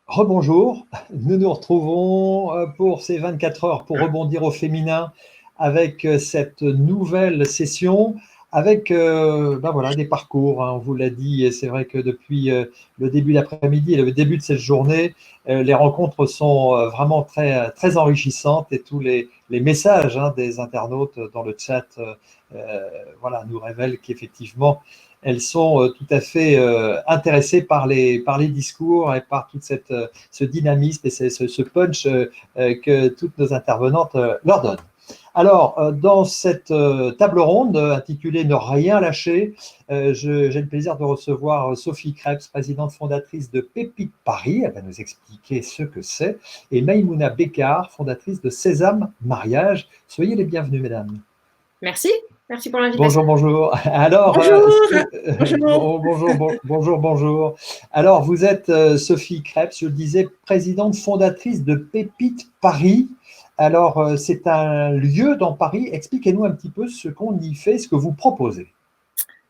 Rebonjour, nous nous retrouvons pour ces 24 heures pour rebondir au féminin avec cette nouvelle session, avec voilà, des parcours, hein, on vous l'a dit, et c'est vrai que depuis le début d'après-midi et le début de cette journée, les rencontres sont vraiment très enrichissantes et tous les messages, hein, des internautes dans le chat voilà, nous révèlent qu'effectivement, elles sont tout à fait intéressées par les discours et par tout ce dynamisme et ce punch que toutes nos intervenantes leur donnent. Alors, dans cette table ronde intitulée « Ne rien lâcher », j'ai le plaisir de recevoir Sophie Krebs, présidente fondatrice de Pépite Paris, elle va nous expliquer ce que c'est, et Maïmouna Bekar, fondatrice de Sésame Mariage. Soyez les bienvenus, mesdames. Merci, merci pour l'invitation. Bonjour, bonjour. Alors, bonjour. Alors, vous êtes Sophie Krebs, je le disais, présidente fondatrice de Pépite Paris. Alors, c'est un lieu dans Paris. Expliquez-nous un petit peu ce qu'on y fait, ce que vous proposez.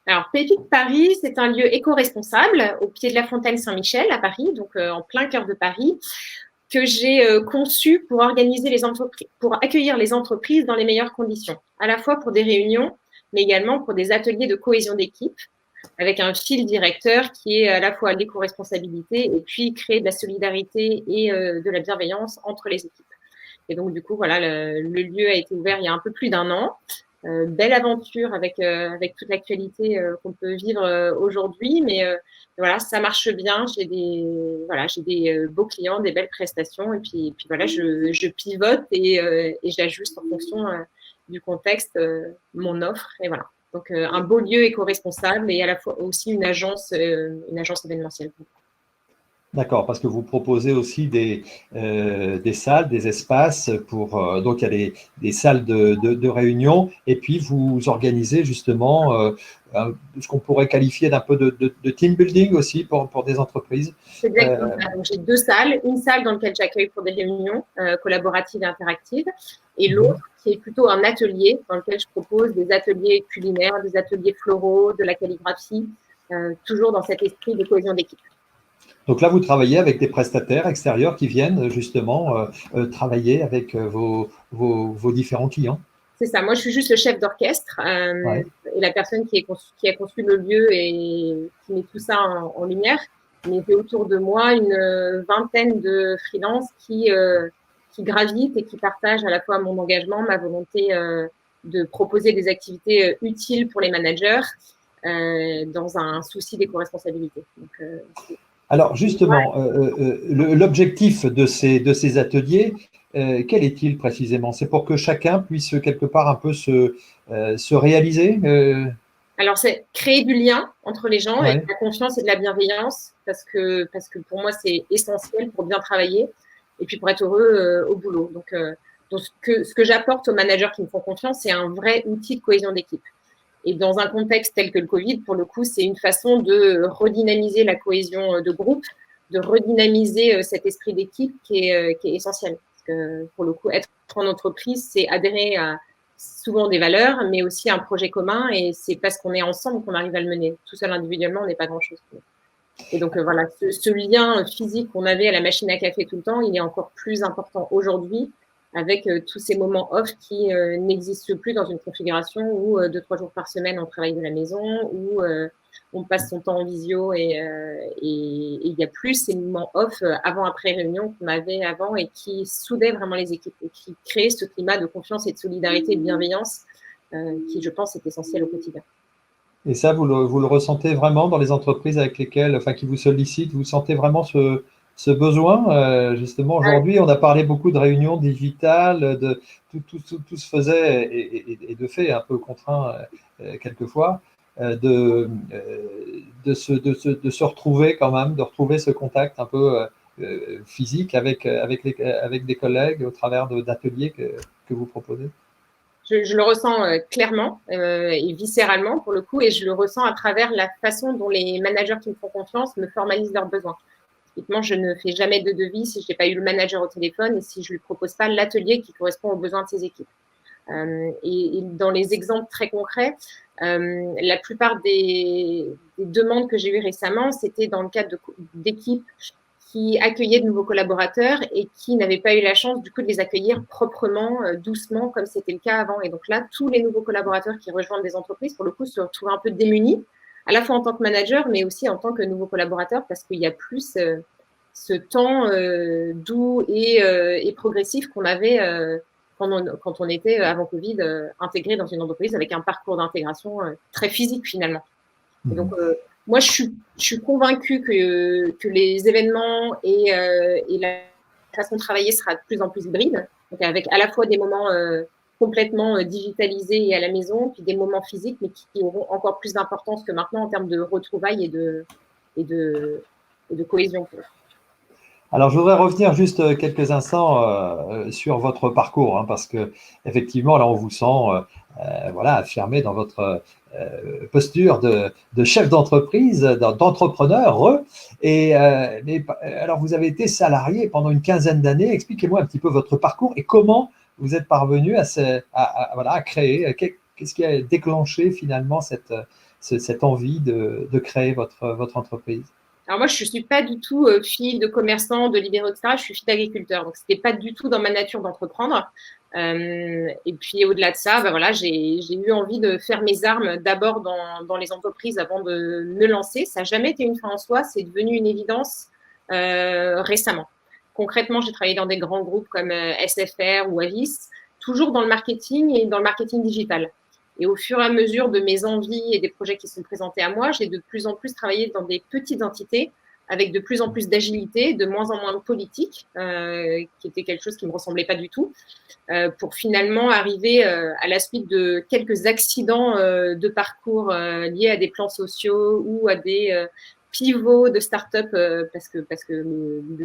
Alors, Pépite Paris, c'est un lieu éco-responsable au pied de la fontaine Saint-Michel à Paris, donc en plein cœur de Paris, que j'ai conçu pour organiser pour accueillir les entreprises dans les meilleures conditions, à la fois pour des réunions, mais également pour des ateliers de cohésion d'équipe, avec un fil directeur qui est à la fois l'éco-responsabilité et puis créer de la solidarité et de la bienveillance entre les équipes. Et donc, du coup, voilà, le lieu a été ouvert il y a un peu plus d'un an. Belle aventure avec toute l'actualité qu'on peut vivre aujourd'hui, mais voilà, ça marche bien. J'ai des beaux clients, des belles prestations, et puis voilà, je pivote et j'ajuste en fonction du contexte mon offre, et voilà. Donc un beau lieu éco-responsable et à la fois aussi une agence événementielle. D'accord, parce que vous proposez aussi des salles, des espaces pour… donc, il y a des salles de réunion et puis vous organisez justement ce qu'on pourrait qualifier d'un peu de team building aussi pour des entreprises. C'est exactement ça. Donc, j'ai deux salles. Une salle dans laquelle j'accueille pour des réunions collaboratives et interactives et l'autre qui est plutôt un atelier dans lequel je propose des ateliers culinaires, des ateliers floraux, de la calligraphie, toujours dans cet esprit de cohésion d'équipe. Donc là, vous travaillez avec des prestataires extérieurs qui viennent justement travailler avec vos différents clients. C'est ça. Moi, je suis juste le chef d'orchestre et la personne qui a conçu le lieu et qui met tout ça en lumière. Mais j'ai autour de moi une vingtaine de freelances qui gravitent et qui partagent à la fois mon engagement, ma volonté de proposer des activités utiles pour les managers dans un souci d'éco-responsabilité. Alors justement, l'objectif de ces ateliers, quel est-il précisément? C'est pour que chacun puisse quelque part un peu se réaliser Alors, c'est créer du lien entre les gens, ouais. et de la confiance et de la bienveillance, parce que pour moi, c'est essentiel pour bien travailler et puis pour être heureux au boulot. Donc ce que j'apporte aux managers qui me font confiance, c'est un vrai outil de cohésion d'équipe. Et dans un contexte tel que le Covid, pour le coup, c'est une façon de redynamiser la cohésion de groupe, de redynamiser cet esprit d'équipe qui est essentiel. Parce que pour le coup, être en entreprise, c'est adhérer à souvent des valeurs, mais aussi un projet commun. Et c'est parce qu'on est ensemble qu'on arrive à le mener. Tout seul individuellement, on n'est pas grand-chose. Et donc voilà, ce lien physique qu'on avait à la machine à café tout le temps, il est encore plus important aujourd'hui avec tous ces moments off qui n'existent plus dans une configuration où 2-3 jours par semaine on travaille de la maison, où on passe son temps en visio et il n'y a plus ces moments off avant-après réunion qu'on avait avant et qui soudaient vraiment les équipes et qui créaient ce climat de confiance et de solidarité et de bienveillance qui, je pense, est essentiel au quotidien. Et ça, vous le ressentez vraiment dans les entreprises avec lesquelles, enfin, qui vous sollicitent, vous sentez vraiment ce besoin justement, aujourd'hui, on a parlé beaucoup de réunions digitales, tout se faisait, et de fait, un peu contraint quelquefois, de se retrouver quand même, de retrouver ce contact un peu physique avec des collègues au travers d'ateliers que vous proposez. Je le ressens clairement et viscéralement pour le coup, et je le ressens à travers la façon dont les managers qui me font confiance me formalisent leurs besoins. Typiquement, je ne fais jamais de devis si je n'ai pas eu le manager au téléphone et si je ne lui propose pas l'atelier qui correspond aux besoins de ses équipes. Et dans les exemples très concrets, la plupart des demandes que j'ai eues récemment, c'était dans le cadre d'équipes qui accueillaient de nouveaux collaborateurs et qui n'avaient pas eu la chance du coup de les accueillir proprement, doucement, comme c'était le cas avant. Et donc là, tous les nouveaux collaborateurs qui rejoignent des entreprises, pour le coup, se retrouvent un peu démunis, à la fois en tant que manager, mais aussi en tant que nouveau collaborateur, parce qu'il y a plus ce temps doux et progressif qu'on avait quand on était, avant Covid, intégré dans une entreprise avec un parcours d'intégration très physique finalement. Et donc, moi, je suis convaincue que les événements et la façon de travailler sera de plus en plus hybride, donc avec à la fois des moments complètement digitalisés et à la maison, puis des moments physiques, mais qui auront encore plus d'importance que maintenant en termes de retrouvailles et de cohésion. Alors, je voudrais revenir juste quelques instants sur votre parcours, hein, parce que effectivement, là, on vous sent voilà, affirmé dans votre posture de chef d'entreprise, d'entrepreneur. Alors, vous avez été salarié pendant une quinzaine d'années. Expliquez-moi un petit peu votre parcours et comment vous êtes parvenu voilà, à créer. Qu'est-ce qui a déclenché finalement cette envie de créer votre entreprise? Alors moi, je ne suis pas du tout fille de commerçant, de libéraux, etc. Je suis fille d'agriculteur. Donc, ce n'était pas du tout dans ma nature d'entreprendre. Et puis, au-delà de ça, ben voilà, j'ai eu envie de faire mes armes d'abord dans les entreprises avant de me lancer. Ça n'a jamais été une fin en soi. C'est devenu une évidence récemment. Concrètement, j'ai travaillé dans des grands groupes comme SFR ou Avis, toujours dans le marketing et dans le marketing digital. Et au fur et à mesure de mes envies et des projets qui sont présentés à moi, j'ai de plus en plus travaillé dans des petites entités avec de plus en plus d'agilité, de moins en moins de politique, qui était quelque chose qui ne me ressemblait pas du tout, pour finalement arriver à la suite de quelques accidents de parcours liés à des plans sociaux ou à des pivots de start-up, parce que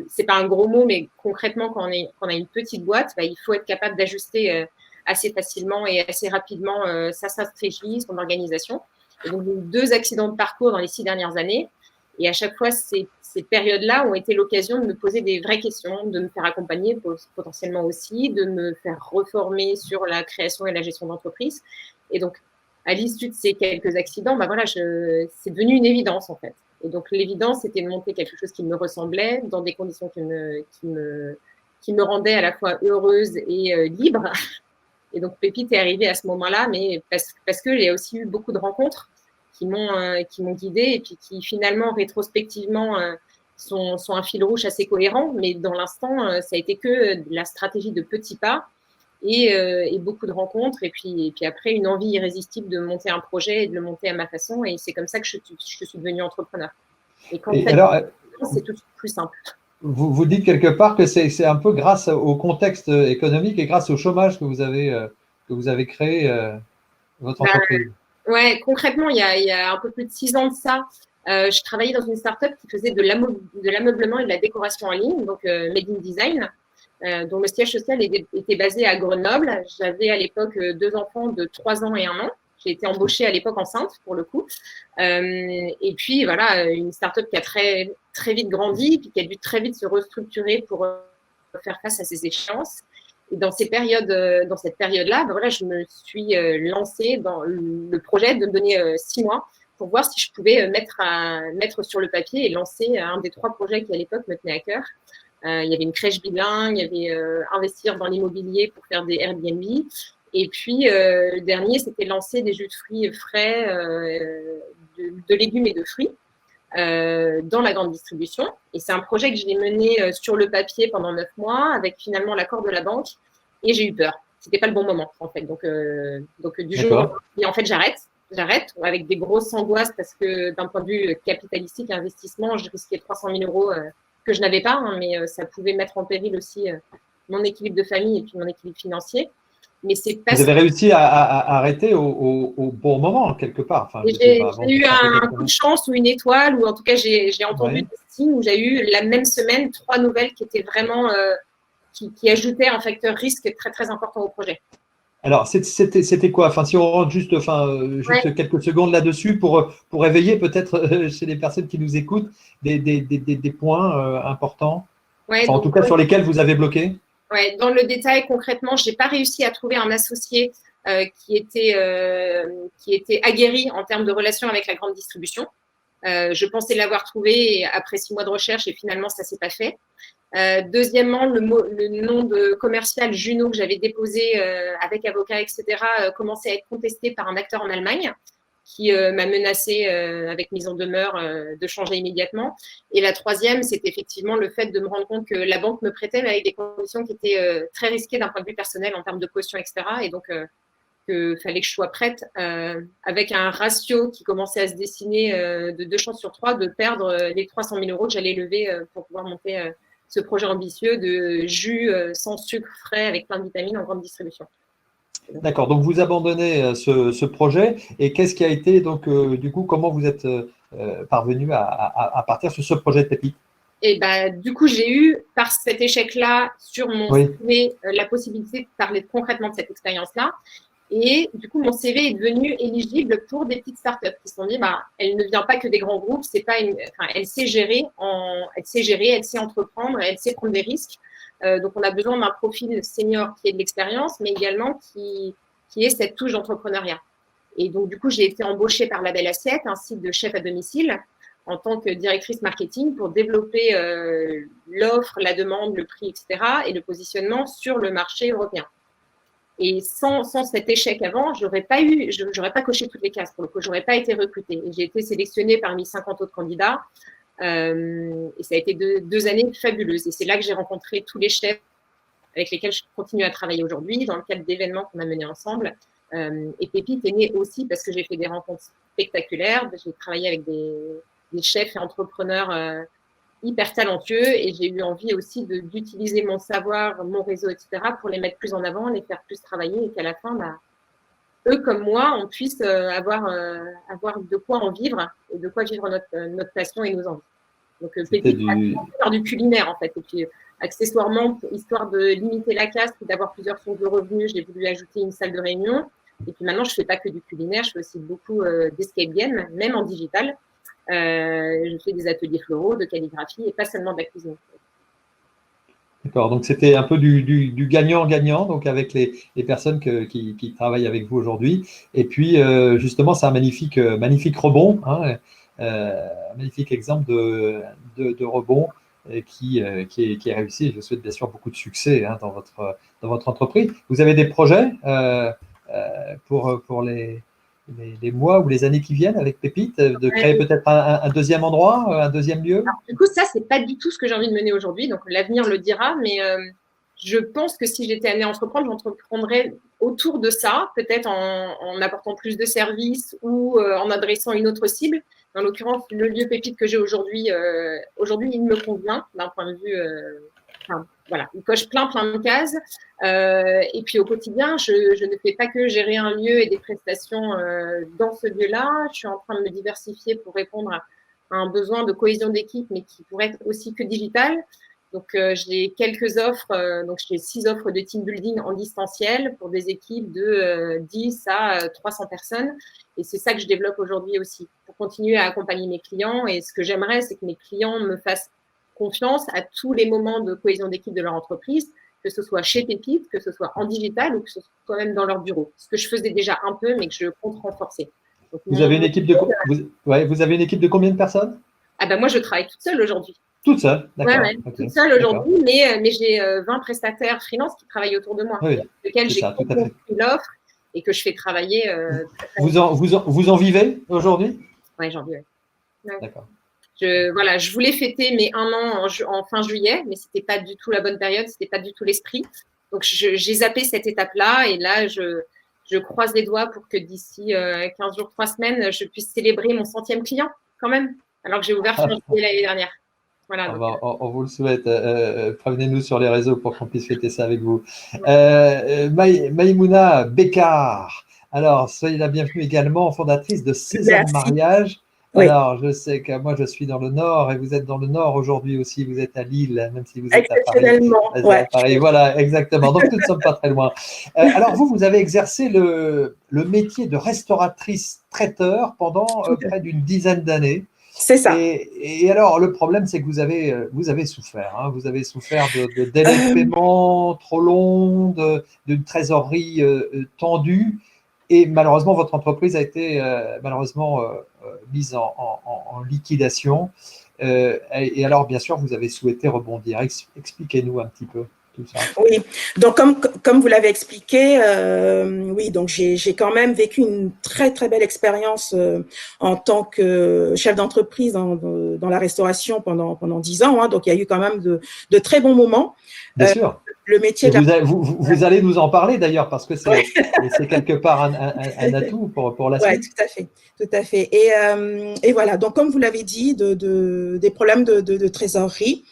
c'est pas un gros mot, mais concrètement, quand on a une petite boîte, bah, il faut être capable d'ajuster assez facilement et assez rapidement sa stratégie, son organisation. Et donc, j'ai eu 2 accidents de parcours dans les 6 dernières années. Et à chaque fois, ces périodes-là ont été l'occasion de me poser des vraies questions, de me faire accompagner potentiellement aussi, de me faire reformer sur la création et la gestion d'entreprise. Et donc, à l'issue de ces quelques accidents, bah voilà, c'est devenu une évidence en fait. Et donc, l'évidence, c'était de monter quelque chose qui me ressemblait, dans des conditions qui me rendaient à la fois heureuse et libre. Et donc, Pépite est arrivé à ce moment-là, mais parce que j'ai aussi eu beaucoup de rencontres qui m'ont guidée et puis qui finalement, rétrospectivement, sont un fil rouge assez cohérent. Mais dans l'instant, ça a été que la stratégie de petits pas et beaucoup de rencontres. Et puis après, une envie irrésistible de monter un projet et de le monter à ma façon. Et c'est comme ça que je suis devenue entrepreneur. Et quand c'est tout de suite plus simple. Vous dites quelque part que c'est un peu grâce au contexte économique et grâce au chômage que vous avez créé votre entreprise. Ouais, concrètement, il y a un peu plus de 6 ans de ça, je travaillais dans une start-up qui faisait de l'ameublement et de la décoration en ligne, donc Made in Design, dont le siège social était basé à Grenoble. J'avais à l'époque 2 enfants de 3 ans et 1 an. J'ai été embauchée à l'époque enceinte, pour le coup. Et puis, voilà, une start-up qui a très, très vite grandi, puis qui a dû très vite se restructurer pour faire face à ces échéances. Et dans cette période-là, ben voilà, je me suis lancée dans le projet de me donner 6 mois pour voir si je pouvais mettre sur le papier et lancer un des 3 projets qui, à l'époque, me tenait à cœur. Il y avait une crèche bilingue, il y avait investir dans l'immobilier pour faire des Airbnb. Et puis, le dernier, c'était lancer des jus de fruits frais, de légumes et de fruits dans la grande distribution. Et c'est un projet que j'ai mené sur le papier pendant 9 mois avec finalement l'accord de la banque. Et j'ai eu peur. C'était pas le bon moment, en fait. Donc du jour, et en fait, j'arrête avec des grosses angoisses parce que d'un point de vue capitalistique et investissement, je risquais 300 000 euros que je n'avais pas, hein, mais ça pouvait mettre en péril aussi mon équilibre de famille et puis mon équilibre financier. Mais c'est pas. Vous avez réussi à arrêter au bon moment, quelque part. Enfin, j'ai eu un coup de chance ou une étoile, ou en tout cas, j'ai entendu des signes où j'ai eu la même semaine 3 nouvelles qui étaient vraiment qui ajoutaient un facteur risque très, très important au projet. Alors, c'était quoi? Enfin, si on rentre juste quelques secondes là-dessus pour éveiller peut-être chez les personnes qui nous écoutent des points importants, enfin, en tout cas sur lesquels vous avez bloqué. Ouais, dans le détail, concrètement, je n'ai pas réussi à trouver un associé qui était aguerri en termes de relations avec la grande distribution. Je pensais l'avoir trouvé après 6 mois de recherche et finalement, ça ne s'est pas fait. Deuxièmement, le nom de commercial Juno que j'avais déposé avec avocat, etc., commençait à être contesté par un acteur en Allemagne qui m'a menacé avec mise en demeure de changer immédiatement. Et la troisième, c'est effectivement le fait de me rendre compte que la banque me prêtait, mais avec des conditions qui étaient très risquées d'un point de vue personnel en termes de caution, etc. Et donc, qu'il fallait que je sois prête avec un ratio qui commençait à se dessiner de 2 chances sur 3 de perdre les 300 000 euros que j'allais lever pour pouvoir monter ce projet ambitieux de jus sans sucre frais avec plein de vitamines en grande distribution. D'accord, donc vous abandonnez ce projet et qu'est-ce qui a été, donc du coup, comment vous êtes parvenu à partir sur ce projet de pépite? Et du coup, j'ai eu, par cet échec-là, sur mon Oui. CV, la possibilité de parler concrètement de cette expérience-là. Et du coup, mon CV est devenu éligible pour des petites startups qui se sont dit, elle ne vient pas que des grands groupes, c'est pas elle sait gérer, elle sait entreprendre, elle sait prendre des risques. Donc, on a besoin d'un profil senior qui ait de l'expérience, mais également qui ait cette touche d'entrepreneuriat. Et donc, du coup, j'ai été embauchée par La Belle Assiette, un site de chef à domicile, en tant que directrice marketing pour développer l'offre, la demande, le prix, etc. et le positionnement sur le marché européen. Et sans cet échec avant, j'aurais pas coché toutes les cases pour le coup, j'aurais pas été recrutée. Et j'ai été sélectionnée parmi 50 autres candidats. Et ça a été deux années fabuleuses. Et c'est là que j'ai rencontré tous les chefs avec lesquels je continue à travailler aujourd'hui, dans le cadre d'événements qu'on a menés ensemble. Et Pépite est née aussi parce que j'ai fait des rencontres spectaculaires. J'ai travaillé avec des chefs et entrepreneurs hyper talentueux et j'ai eu envie aussi d'utiliser mon savoir, mon réseau, etc. pour les mettre plus en avant, les faire plus travailler et qu'à la fin, eux comme moi, on puisse avoir de quoi en vivre et de quoi vivre notre passion et nos envies. Donc, Pépite, faire du culinaire en fait. Et puis, accessoirement, histoire de limiter la casse et d'avoir plusieurs sources de revenus, j'ai voulu ajouter une salle de réunion. Et puis maintenant, je ne fais pas que du culinaire, je fais aussi beaucoup d'escape game, même en digital. Je fais des ateliers floraux, de calligraphie et pas seulement de la cuisine. D'accord, donc c'était un peu du gagnant-gagnant, donc avec les personnes qui travaillent avec vous aujourd'hui. Et puis, justement, c'est un magnifique rebond, hein, un magnifique exemple de rebond qui est réussi. Je vous souhaite bien sûr beaucoup de succès hein, dans votre entreprise. Vous avez des projets pour les mois ou les années qui viennent avec Pépite, de créer peut-être un deuxième endroit, un deuxième lieu? Alors, du coup, ça, c'est pas du tout ce que j'ai envie de mener aujourd'hui. Donc, l'avenir le dira. Mais je pense que si j'étais amenée à entreprendre, j'entreprendrais autour de ça, peut-être en apportant plus de services ou en adressant une autre cible. En l'occurrence, le lieu Pépite que j'ai aujourd'hui, il me convient d'un point de vue. Voilà, il coche plein de cases. Et puis au quotidien, je ne fais pas que gérer un lieu et des prestations dans ce lieu-là. Je suis en train de me diversifier pour répondre à un besoin de cohésion d'équipe, mais qui pourrait être aussi que digital. Donc, j'ai quelques offres. Donc, j'ai 6 offres de team building en distanciel pour des équipes de 10 à 300 personnes. Et c'est ça que je développe aujourd'hui aussi pour continuer à accompagner mes clients. Et ce que j'aimerais, c'est que mes clients me fassent confiance à tous les moments de cohésion d'équipe de leur entreprise, que ce soit chez Pépite, que ce soit en digital ou que ce soit quand même dans leur bureau. Ce que je faisais déjà un peu, mais que je compte renforcer. Donc, vous avez une équipe de combien de personnes? Moi, je travaille toute seule aujourd'hui. Toute seule, d'accord. Ouais, okay. Toute seule aujourd'hui, mais j'ai 20 prestataires freelance qui travaillent autour de moi, oui, lesquels j'ai construit l'offre et que je fais travailler. Vous en vivez aujourd'hui? Oui, j'en vis. Ouais. D'accord. Je voulais fêter mes 1 an en fin juillet, mais ce n'était pas du tout la bonne période, ce n'était pas du tout l'esprit. Donc, j'ai zappé cette étape-là et là, je croise les doigts pour que d'ici 15 jours, 3 semaines, je puisse célébrer mon 100e client quand même, alors que j'ai ouvert fin juillet l'année dernière. Voilà, on vous le souhaite. Prévenez-nous sur les réseaux pour qu'on puisse fêter ça avec vous. Maïmouna Bekar, alors soyez la bienvenue également, fondatrice de Sésame Mariage. Oui. Alors, je sais que moi, je suis dans le Nord et vous êtes dans le Nord aujourd'hui aussi. Vous êtes à Lille, même si vous êtes à Paris. Ouais. Paris. Voilà, exactement. Donc, nous ne sommes pas très loin. Alors, vous avez exercé le métier de restauratrice-traiteur pendant près d'une dizaine d'années. C'est ça. Et alors, le problème, c'est que vous avez souffert. Hein, vous avez souffert de délais de paiement trop longs, d'une trésorerie tendue. et malheureusement, votre entreprise a été malheureusement mise en liquidation. Et alors, bien sûr, vous avez souhaité rebondir. Expliquez-nous un petit peu tout ça. Oui, donc comme vous l'avez expliqué, oui, donc j'ai quand même vécu une très très belle expérience en tant que chef d'entreprise dans la restauration pendant 10 ans. Hein, donc il y a eu quand même de très bons moments. Bien sûr. Le métier et vous allez nous en parler d'ailleurs, parce que c'est quelque part un atout pour la suite. Oui, tout à fait. Tout à fait. Et voilà, donc comme vous l'avez dit, des problèmes de trésorerie.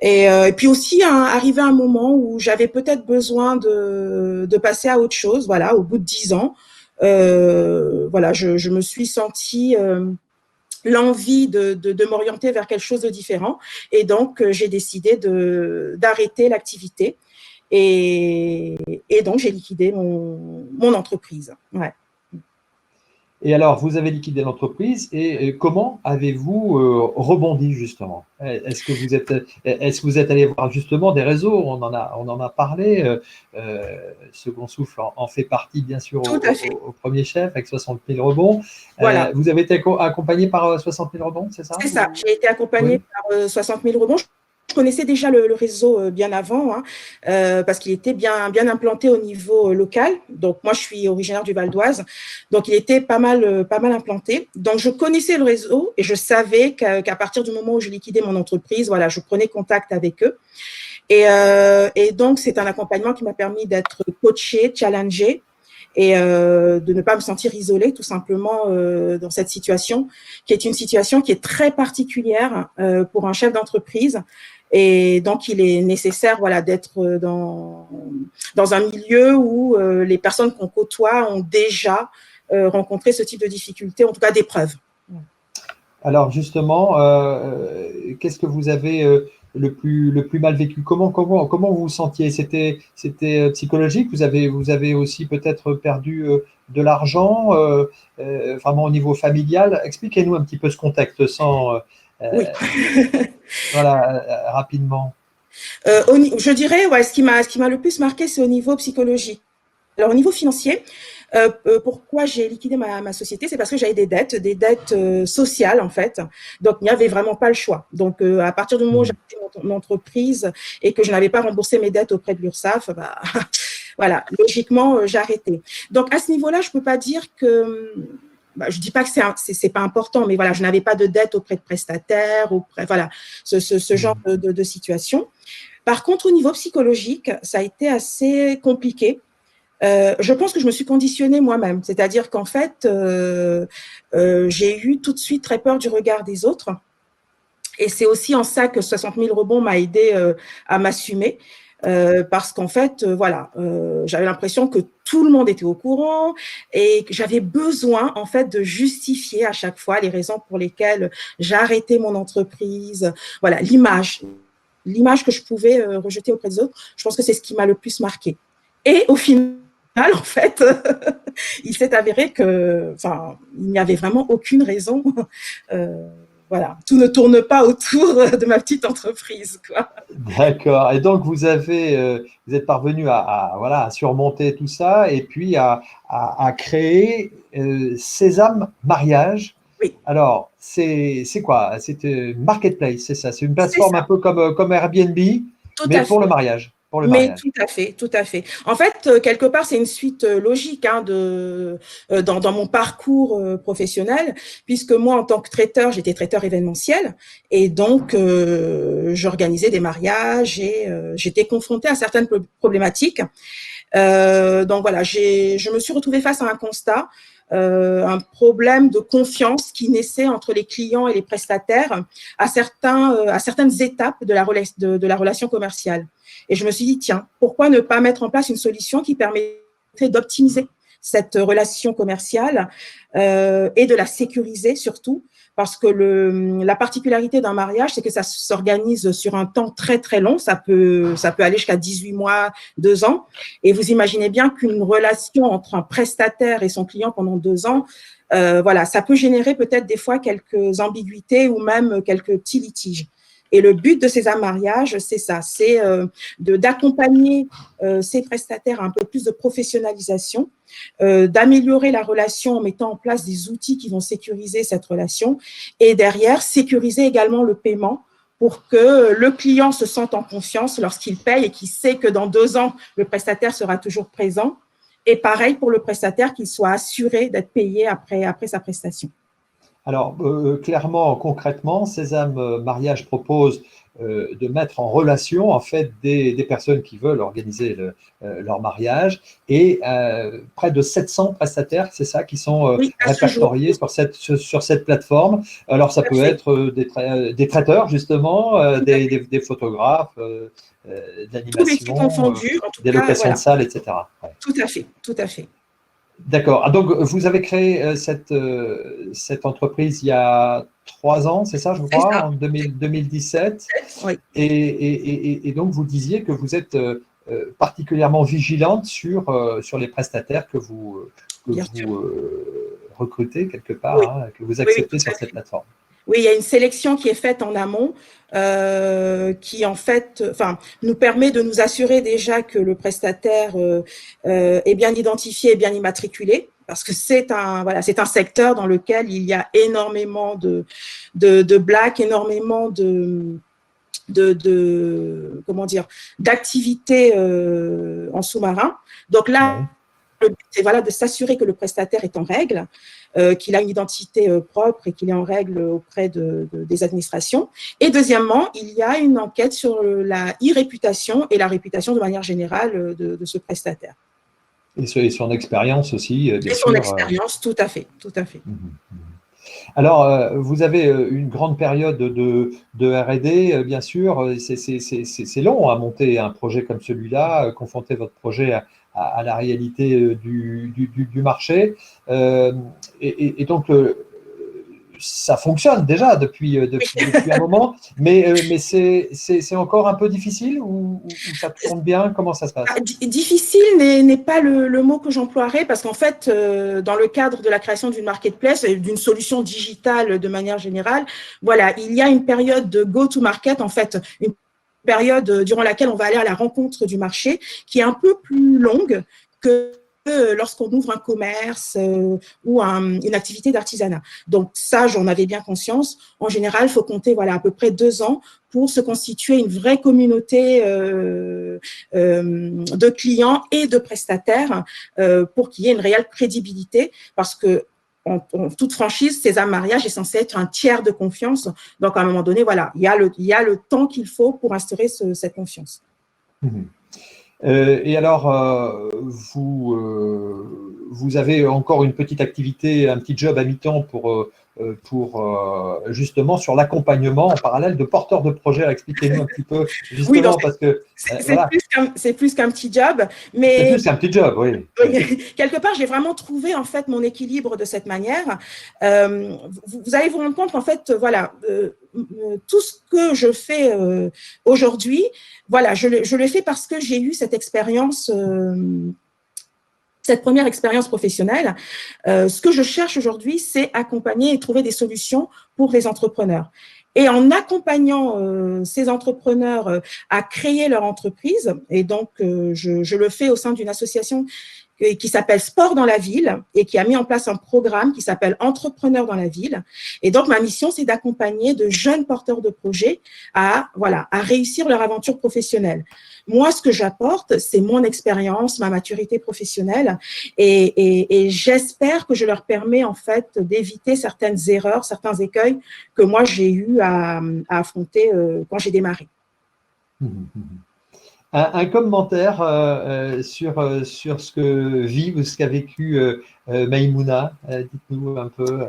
Et puis aussi, arrivé à un moment où j'avais peut-être besoin de passer à autre chose, voilà, au bout de 10 ans. Voilà, je me suis sentie l'envie de m'orienter vers quelque chose de différent. Et donc, j'ai décidé d'arrêter l'activité. Et donc, j'ai liquidé mon entreprise. Ouais. Et alors, vous avez liquidé l'entreprise et comment avez-vous rebondi justement? Est-ce que vous êtes allé voir justement des réseaux? On en a parlé. Second Souffle en fait partie, bien sûr, au premier chef avec 60 000 rebonds. Voilà. Vous avez été accompagné par 60 000 rebonds, c'est ça? C'est ça. J'ai été accompagnée par 60 000 rebonds. Je connaissais déjà le réseau bien avant, hein, parce qu'il était bien implanté au niveau local. Donc, moi, je suis originaire du Val d'Oise. Donc, il était pas mal implanté. Donc, je connaissais le réseau et je savais qu'à partir du moment où je liquidais mon entreprise, voilà, je prenais contact avec eux. Et donc, c'est un accompagnement qui m'a permis d'être coachée, challengée et de ne pas me sentir isolée tout simplement dans cette situation, qui est une situation qui est très particulière pour un chef d'entreprise. Et donc, il est nécessaire, voilà, d'être dans un milieu où les personnes qu'on côtoie ont déjà rencontré ce type de difficultés, en tout cas d'épreuves. Alors justement, qu'est-ce que vous avez le plus mal vécu? Comment vous vous sentiez? C'était psychologique? Vous avez aussi peut-être perdu de l'argent, vraiment au niveau familial? Expliquez-nous un petit peu ce contexte sans… Oui. Voilà, rapidement. Je dirais, ouais, ce qui m'a le plus marqué, c'est au niveau psychologique. Alors, au niveau financier, pourquoi j'ai liquidé ma société, c'est parce que j'avais des dettes sociales, en fait. Donc, il n'y avait vraiment pas le choix. Donc, à partir du moment où j'ai arrêté mon entreprise et que je n'avais pas remboursé mes dettes auprès de l'URSSAF, bah, voilà, logiquement, j'ai arrêté. Donc, à ce niveau-là, je ne peux pas dire que… Bah, je dis pas que c'est pas important, mais voilà, je n'avais pas de dette auprès de prestataires, voilà, ce genre de situation. Par contre, au niveau psychologique, ça a été assez compliqué. Je pense que je me suis conditionnée moi-même, c'est-à-dire qu'en fait, j'ai eu tout de suite très peur du regard des autres. Et c'est aussi en ça que 60 000 rebonds m'a aidé à m'assumer. Parce qu'en fait, voilà, j'avais l'impression que tout le monde était au courant et que j'avais besoin, en fait, de justifier à chaque fois les raisons pour lesquelles j'ai arrêté mon entreprise. Voilà, l'image que je pouvais rejeter auprès des autres. Je pense que c'est ce qui m'a le plus marqué. Et au final, en fait, il s'est avéré que, enfin, il n'y avait vraiment aucune raison. Voilà, tout ne tourne pas autour de ma petite entreprise, quoi. D'accord. Et donc, vous êtes parvenu voilà, à surmonter tout ça et puis à créer Sésame Mariage. Oui. Alors, c'est quoi? C'est une marketplace, c'est ça? C'est une plateforme un peu comme Airbnb, mais pour le mariage. Mais tout à fait, tout à fait. En fait, quelque part, c'est une suite logique hein, dans mon parcours professionnel, puisque moi, en tant que traiteur, j'étais traiteur événementiel, et donc j'organisais des mariages et j'étais confrontée à certaines problématiques. Donc voilà, je me suis retrouvée face à un constat. Un problème de confiance qui naissait entre les clients et les prestataires à certaines étapes de la relation commerciale. Et je me suis dit, tiens, pourquoi ne pas mettre en place une solution qui permettrait d'optimiser cette relation commerciale et de la sécuriser surtout, parce que la particularité d'un mariage, c'est que ça s'organise sur un temps très, très long. Ça peut aller jusqu'à 18 mois, 2 ans. Et vous imaginez bien qu'une relation entre un prestataire et son client pendant 2 ans, voilà, ça peut générer peut-être des fois quelques ambiguïtés ou même quelques petits litiges. Et le but de Sésame Mariage, c'est ça, c'est d'accompagner ces prestataires à un peu plus de professionnalisation, d'améliorer la relation en mettant en place des outils qui vont sécuriser cette relation et derrière, sécuriser également le paiement pour que le client se sente en confiance lorsqu'il paye et qu'il sait que dans 2 ans, le prestataire sera toujours présent. Et pareil pour le prestataire, qu'il soit assuré d'être payé après sa prestation. Alors, clairement, concrètement, Sésame Mariage propose de mettre en relation en fait des personnes qui veulent organiser leur mariage et près de 700 prestataires, c'est ça, qui sont répertoriés sur cette plateforme. Alors, ça peut être des traiteurs, justement, des photographes, tous les types d'animation, confondus, en tout des cas, locations voilà. de salles, etc. Ouais. Tout à fait, tout à fait. D'accord. Ah, donc, vous avez créé cette entreprise il y a 3 ans, c'est ça, je crois, en 2017. Oui. Et donc, vous disiez que vous êtes particulièrement vigilante sur les prestataires que vous recrutez quelque part, Oui. hein, que vous acceptez sur cette plateforme. Oui, il y a une sélection qui est faite en amont qui, en fait, nous permet de nous assurer déjà que le prestataire est bien identifié et bien immatriculé, parce que c'est un secteur dans lequel il y a énormément de blagues, énormément d'activités en sous-marin. Donc là, le but, c'est de s'assurer que le prestataire est en règle, qu'il a une identité propre et qu'il est en règle auprès des administrations. Et deuxièmement, il y a une enquête sur la e-réputation et la réputation de manière générale de ce prestataire. Et son expérience aussi, bien sûr. Et son expérience, tout à fait, tout à fait. Alors, vous avez une grande période de R&D, bien sûr. C'est long à monter un projet comme celui-là, confronter votre projet à la réalité du marché. Et donc, ça fonctionne déjà depuis un moment, mais c'est encore un peu difficile ou ça tourne bien? Comment ça se passe? Difficile n'est pas le mot que j'emploierais parce qu'en fait, dans le cadre de la création d'une marketplace, d'une solution digitale de manière générale, voilà, il y a une période de go-to-market, en fait, une période durant laquelle on va aller à la rencontre du marché qui est un peu plus longue que lorsqu'on ouvre un commerce ou une activité d'artisanat. Donc ça, j'en avais bien conscience. En général, il faut compter à peu près 2 ans pour se constituer une vraie communauté de clients et de prestataires pour qu'il y ait une réelle crédibilité parce que en toute franchise, Sésame Mariage est censé être un tiers de confiance. Donc, à un moment donné, il y a le temps qu'il faut pour instaurer cette confiance. Et alors, vous avez encore une petite activité, un petit job à mi-temps pour justement sur l'accompagnement en parallèle de porteurs de projets. Expliquez-nous un petit peu, justement, parce que… C'est plus qu'un petit job, mais… C'est plus qu'un petit job, oui. Quelque part, j'ai vraiment trouvé, en fait, mon équilibre de cette manière. Vous allez vous rendre compte qu'en fait, tout ce que je fais aujourd'hui, je le fais parce que j'ai eu cette expérience… cette première expérience professionnelle, ce que je cherche aujourd'hui, c'est accompagner et trouver des solutions pour les entrepreneurs. Et en accompagnant ces entrepreneurs à créer leur entreprise, et donc je le fais au sein d'une association qui s'appelle Sport dans la ville et qui a mis en place un programme qui s'appelle Entrepreneurs dans la ville. Et donc, ma mission, c'est d'accompagner de jeunes porteurs de projets à réussir leur aventure professionnelle. Moi, ce que j'apporte, c'est mon expérience, ma maturité professionnelle et j'espère que je leur permets en fait d'éviter certaines erreurs, certains écueils que moi, j'ai eu à affronter quand j'ai démarré. Un commentaire sur ce que vit ou ce qu'a vécu Maïmouna. Dites-nous un peu.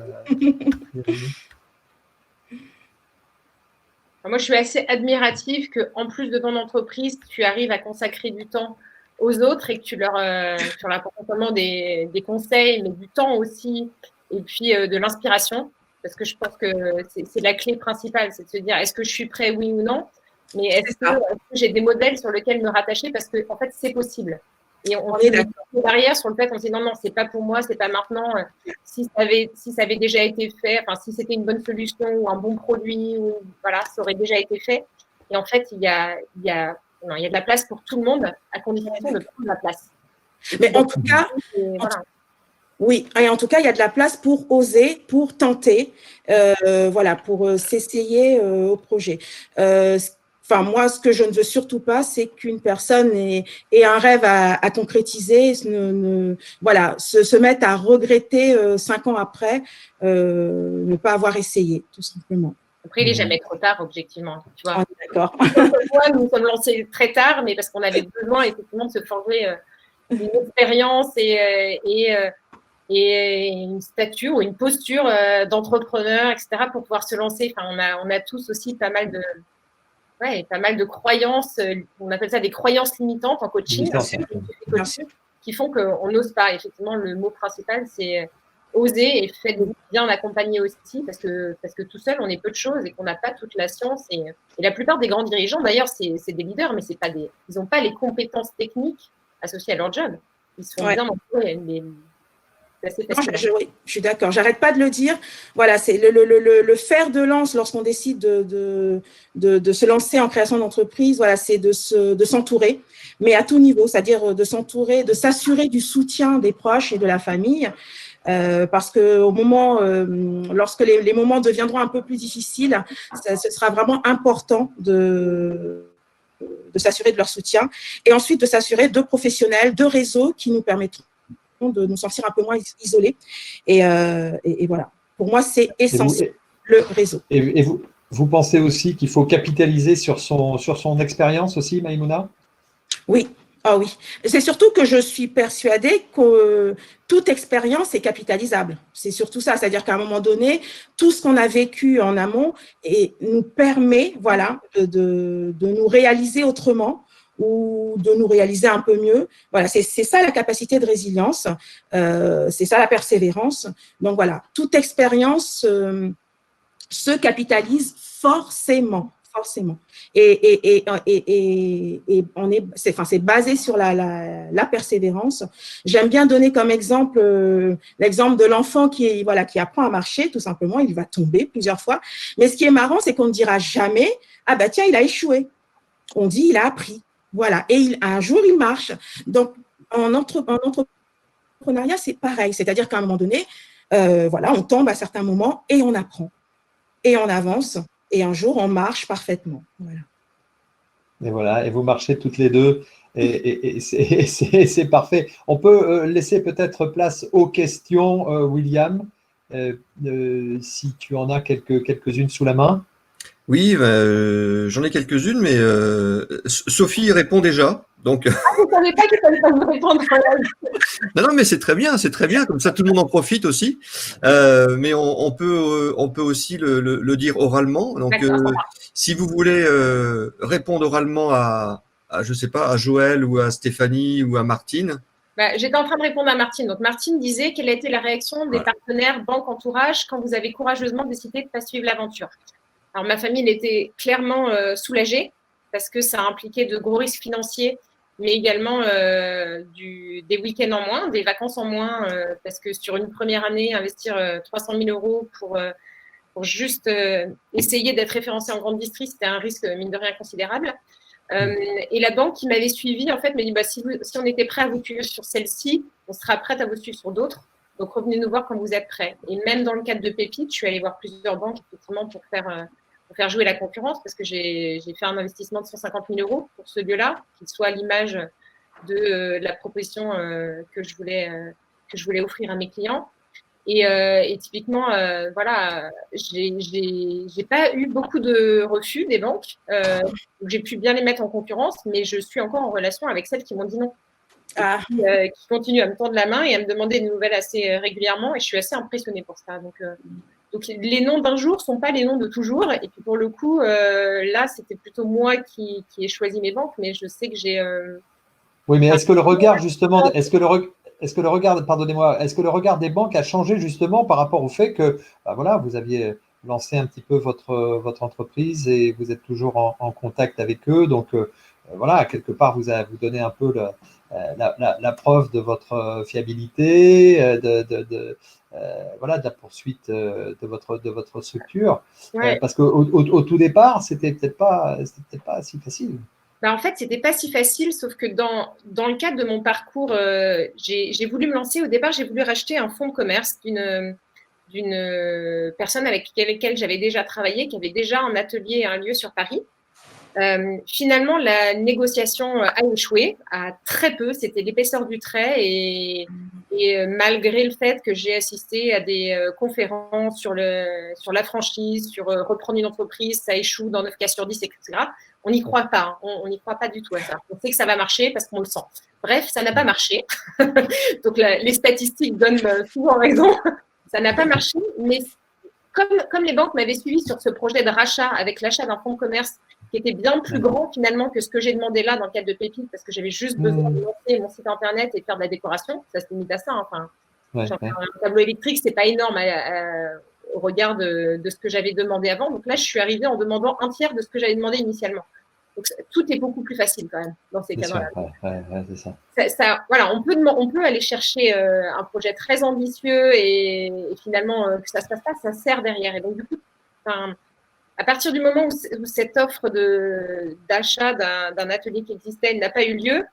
Moi, je suis assez admirative qu'en plus de ton entreprise, tu arrives à consacrer du temps aux autres et que tu leur apportes non seulement des conseils, mais du temps aussi, et puis de l'inspiration. Parce que je pense que c'est la clé principale, c'est de se dire est-ce que je suis prêt, oui ou non? Mais est-ce que j'ai des modèles sur lesquels me rattacher? Parce que, en fait, c'est possible. Et on On s'est est mis d'accord. derrière sur le fait qu'on s'est dit non, c'est pas pour moi, c'est pas maintenant. Si ça avait déjà été fait, enfin, si c'était une bonne solution ou un bon produit, ou voilà, ça aurait déjà été fait. Et en fait, non, il y a de la place pour tout le monde, à condition de prendre la place. Et puis, Mais en tout cas, voilà. oui, et en tout cas, il y a de la place pour oser, pour tenter, voilà, pour s'essayer au projet. Enfin, moi, ce que je ne veux surtout pas, c'est qu'une personne ait un rêve à concrétiser, voilà, se mette à regretter 5 ans après ne pas avoir essayé, tout simplement. Après, il n'est jamais trop tard, objectivement. Tu vois. On est d'accord. Moi, nous nous sommes lancés très tard, mais parce qu'on avait besoin effectivement de se forger une expérience et une stature ou une posture d'entrepreneur, etc., pour pouvoir se lancer. Enfin, on a tous aussi pas mal de croyances, on appelle ça des croyances limitantes en coaching, qui font qu'on n'ose pas. Effectivement, le mot principal, c'est oser et fait bien accompagner aussi, parce que tout seul, on est peu de choses et qu'on n'a pas toute la science. Et la plupart des grands dirigeants, d'ailleurs, c'est des leaders, mais ils n'ont pas les compétences techniques associées à leur job. Ils se font bien entourer. Non, oui, je suis d'accord. J'arrête pas de le dire. Voilà, c'est le fer de lance lorsqu'on décide de se lancer en création d'entreprise. Voilà, c'est de s'entourer, mais à tout niveau, c'est-à-dire de s'entourer, de s'assurer du soutien des proches et de la famille, parce que au moment, lorsque les moments deviendront un peu plus difficiles, ce sera vraiment important de s'assurer de leur soutien et ensuite de s'assurer de professionnels, de réseaux qui nous permettront de nous sentir un peu moins isolés. Et voilà. Pour moi, c'est essentiel, le réseau. Et vous pensez aussi qu'il faut capitaliser sur son expérience aussi, Maïmouna? Oui. Ah oui. C'est surtout que je suis persuadée que toute expérience est capitalisable. C'est surtout ça. C'est-à-dire qu'à un moment donné, tout ce qu'on a vécu en amont nous permet, voilà, de nous réaliser autrement ou de nous réaliser un peu mieux. Voilà, c'est ça la capacité de résilience, c'est ça la persévérance. Donc voilà, toute expérience se capitalise forcément. Et c'est basé sur la persévérance. J'aime bien donner comme exemple l'exemple de l'enfant qui apprend à marcher, tout simplement. Il va tomber plusieurs fois. Mais ce qui est marrant, c'est qu'on ne dira jamais « Ah bah tiens, il a échoué ». On dit « Il a appris ». Voilà. Et un jour, il marche. Donc, en entrepreneuriat, c'est pareil. C'est-à-dire qu'à un moment donné, on tombe à certains moments et on apprend. Et on avance. Et un jour, on marche parfaitement. Voilà. Et voilà, et vous marchez toutes les deux, et c'est parfait. On peut laisser peut-être place aux questions, William, si tu en as quelques-unes sous la main. Oui, j'en ai quelques-unes, mais Sophie répond déjà. Donc... je ne savais pas qu'il fallait pas me répondre. Non, mais c'est très bien, comme ça tout le monde en profite aussi. Mais on peut aussi le dire oralement. Donc, si vous voulez répondre oralement je sais pas, à Joël ou à Stéphanie ou à Martine. J'étais en train de répondre à Martine. Donc, Martine disait quelle a été la réaction des partenaires banque entourage quand vous avez courageusement décidé de ne pas suivre l'aventure. Alors, ma famille elle était clairement soulagée parce que ça impliquait de gros risques financiers, mais également des week-ends en moins, des vacances en moins, parce que sur une première année, investir 300 000 euros pour juste essayer d'être référencé en grande distrie, c'était un risque, mine de rien, considérable. Et la banque qui m'avait suivi, en fait, m'a dit si on était prêt à vous suivre sur celle-ci, on sera prête à vous suivre sur d'autres. Donc, revenez nous voir quand vous êtes prêts. Et même dans le cadre de Pépite, je suis allée voir plusieurs banques, effectivement, pour faire jouer la concurrence, parce que j'ai fait un investissement de 150 000 euros pour ce lieu-là, qu'il soit à l'image de la proposition que je voulais offrir à mes clients. Et typiquement, j'ai pas eu beaucoup de refus des banques. J'ai pu bien les mettre en concurrence, mais je suis encore en relation avec celles qui m'ont dit non. Qui continuent à me tendre la main et à me demander des nouvelles assez régulièrement. Et je suis assez impressionnée pour ça. Donc les noms d'un jour ne sont pas les noms de toujours. Et puis pour le coup, là, c'était plutôt moi qui ai choisi mes banques, mais je sais que j'ai… Oui, mais est-ce que le regard, justement, est-ce que le regard des banques a changé justement par rapport au fait que vous aviez lancé un petit peu votre entreprise et vous êtes toujours en contact avec eux, donc voilà, quelque part, vous donnez un peu la preuve de votre fiabilité, voilà, de la poursuite de votre structure. Ouais. Parce qu'au tout départ, c'était peut-être pas si facile. Bah, en fait, c'était pas si facile, sauf que dans le cadre de mon parcours, j'ai voulu me lancer. Au départ, j'ai voulu racheter un fonds de commerce d'une personne avec laquelle j'avais déjà travaillé, qui avait déjà un atelier et un lieu sur Paris. Finalement, la négociation a échoué à très peu. C'était l'épaisseur du trait et malgré le fait que j'ai assisté à des conférences sur la franchise, sur reprendre une entreprise, ça échoue dans 9 cas sur 10, etc. On n'y croit pas. On n'y croit pas du tout à ça. On sait que ça va marcher parce qu'on le sent. Bref, ça n'a pas marché. Donc, les statistiques donnent souvent raison. Ça n'a pas marché, mais comme les banques m'avaient suivi sur ce projet de rachat avec l'achat d'un fonds de commerce qui était bien plus grand finalement que ce que j'ai demandé là dans le cadre de Pépite, parce que j'avais juste besoin de lancer mon site internet et de faire de la décoration. Ça se limite à ça. Enfin, un tableau électrique, c'est pas énorme au regard de ce que j'avais demandé avant. Donc là, je suis arrivée en demandant un tiers de ce que j'avais demandé initialement. Donc tout est beaucoup plus facile quand même dans ces cas-là. C'est ça. Voilà, on peut aller chercher un projet très ambitieux et finalement que ça se passe pas, ça sert derrière. Et donc du coup, à partir du moment où cette offre d'achat d'un atelier qui existait n'a pas eu lieu,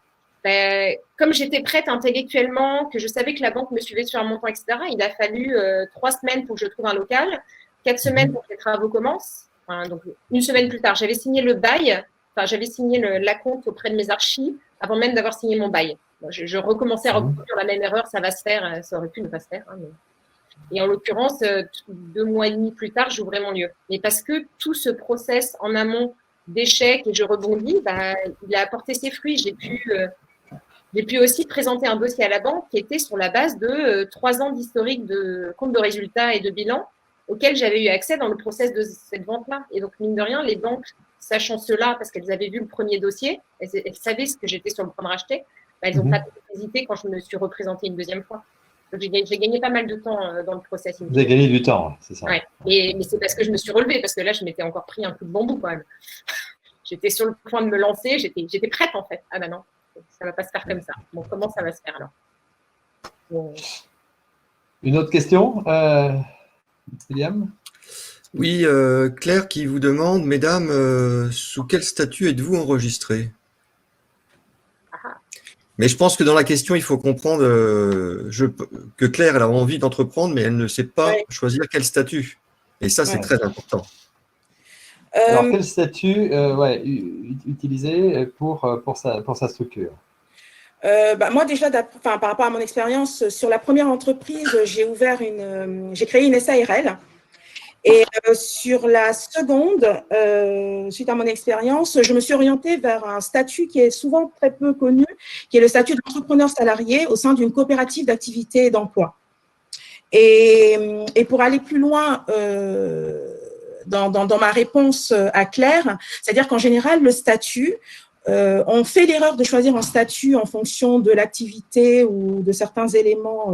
ben, comme j'étais prête intellectuellement, que je savais que la banque me suivait sur un montant, etc., il a fallu 3 semaines pour que je trouve un local, 4 semaines pour que les travaux commencent. Enfin, donc, une semaine plus tard, j'avais signé le bail, j'avais signé l'acompte auprès de mes archis avant même d'avoir signé mon bail. Bon, je recommençais à reproduire la même erreur, ça va se faire, ça aurait pu ne pas se faire. Hein, mais... Et en l'occurrence, 2 mois et demi plus tard, j'ouvrais mon lieu. Mais parce que tout ce process en amont d'échec et je rebondis, bah, il a apporté ses fruits. J'ai pu aussi présenter un dossier à la banque qui était sur la base de 3 ans d'historique de compte de résultats et de bilan auquel j'avais eu accès dans le process de cette vente-là. Et donc, mine de rien, les banques, sachant cela, parce qu'elles avaient vu le premier dossier, elles savaient ce que j'étais sur le point de racheter, bah, elles n'ont pas hésité quand je me suis représentée une deuxième fois. Donc, j'ai gagné pas mal de temps dans le process. Vous avez gagné du temps, c'est ça. Ouais. Mais c'est parce que je me suis relevée, parce que là, je m'étais encore pris un coup de bambou quand même. J'étais sur le point de me lancer, j'étais prête en fait. Ah ben non, ça ne va pas se faire comme ça. Bon, comment ça va se faire alors? Bon. Une autre question, William? Oui, Claire qui vous demande, mesdames, sous quel statut êtes-vous enregistrées? Mais je pense que dans la question, il faut comprendre que Claire, elle a envie d'entreprendre, mais elle ne sait pas choisir quel statut. Et ça, c'est très important. Alors, quel statut utiliser pour sa structure? Moi, déjà, par rapport à mon expérience, sur la première entreprise, j'ai créé une SARL. Et sur la seconde, suite à mon expérience, je me suis orientée vers un statut qui est souvent très peu connu, qui est le statut d'entrepreneur salarié au sein d'une coopérative d'activité et d'emploi. Et pour aller plus loin dans ma réponse à Claire, c'est-à-dire qu'en général, le statut, on fait l'erreur de choisir un statut en fonction de l'activité ou de certains éléments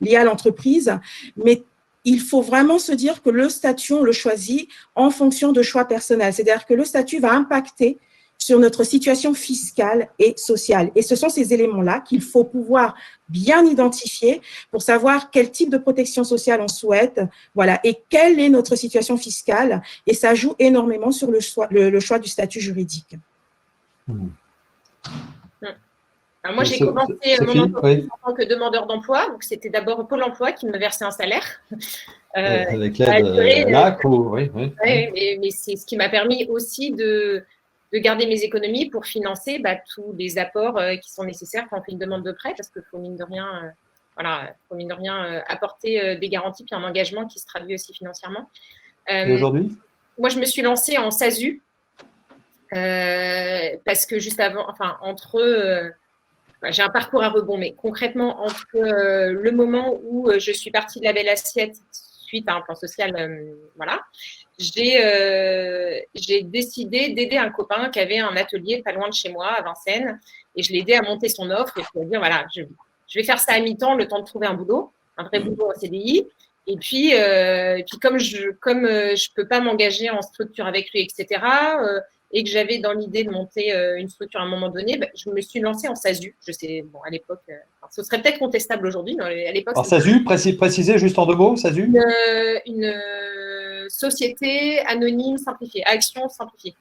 liés à l'entreprise, mais il faut vraiment se dire que le statut, on le choisit en fonction de choix personnels. C'est-à-dire que le statut va impacter sur notre situation fiscale et sociale. Et ce sont ces éléments-là qu'il faut pouvoir bien identifier pour savoir quel type de protection sociale on souhaite, voilà, et quelle est notre situation fiscale. Et ça joue énormément sur le choix du statut juridique. Alors moi, j'ai commencé mon entreprise en tant que demandeur d'emploi. Donc, c'était d'abord Pôle emploi qui me versait un salaire. Avec l'aide LAC oui. Mais c'est ce qui m'a permis aussi de garder mes économies pour financer tous les apports qui sont nécessaires quand on fait une demande de prêt, parce qu'il faut mine de rien, apporter des garanties puis un engagement qui se traduit aussi financièrement. Et aujourd'hui? Moi, je me suis lancée en SASU parce que juste avant, j'ai un parcours à rebond, mais concrètement, entre le moment où je suis partie de la Belle Assiette suite à un plan social, j'ai décidé d'aider un copain qui avait un atelier pas loin de chez moi, à Vincennes, et je l'ai aidé à monter son offre et puis à dire, voilà, je vais faire ça à mi-temps, le temps de trouver un boulot, un vrai boulot en CDI. Et puis comme je peux pas m'engager en structure avec lui, etc., et que j'avais dans l'idée de monter une structure à un moment donné, je me suis lancée en SASU. Je sais, bon, à l'époque, ce serait peut-être contestable aujourd'hui, mais à l'époque… Alors, SASU, précisez juste en 2 mots, SASU. Une société anonyme simplifiée, action simplifiée.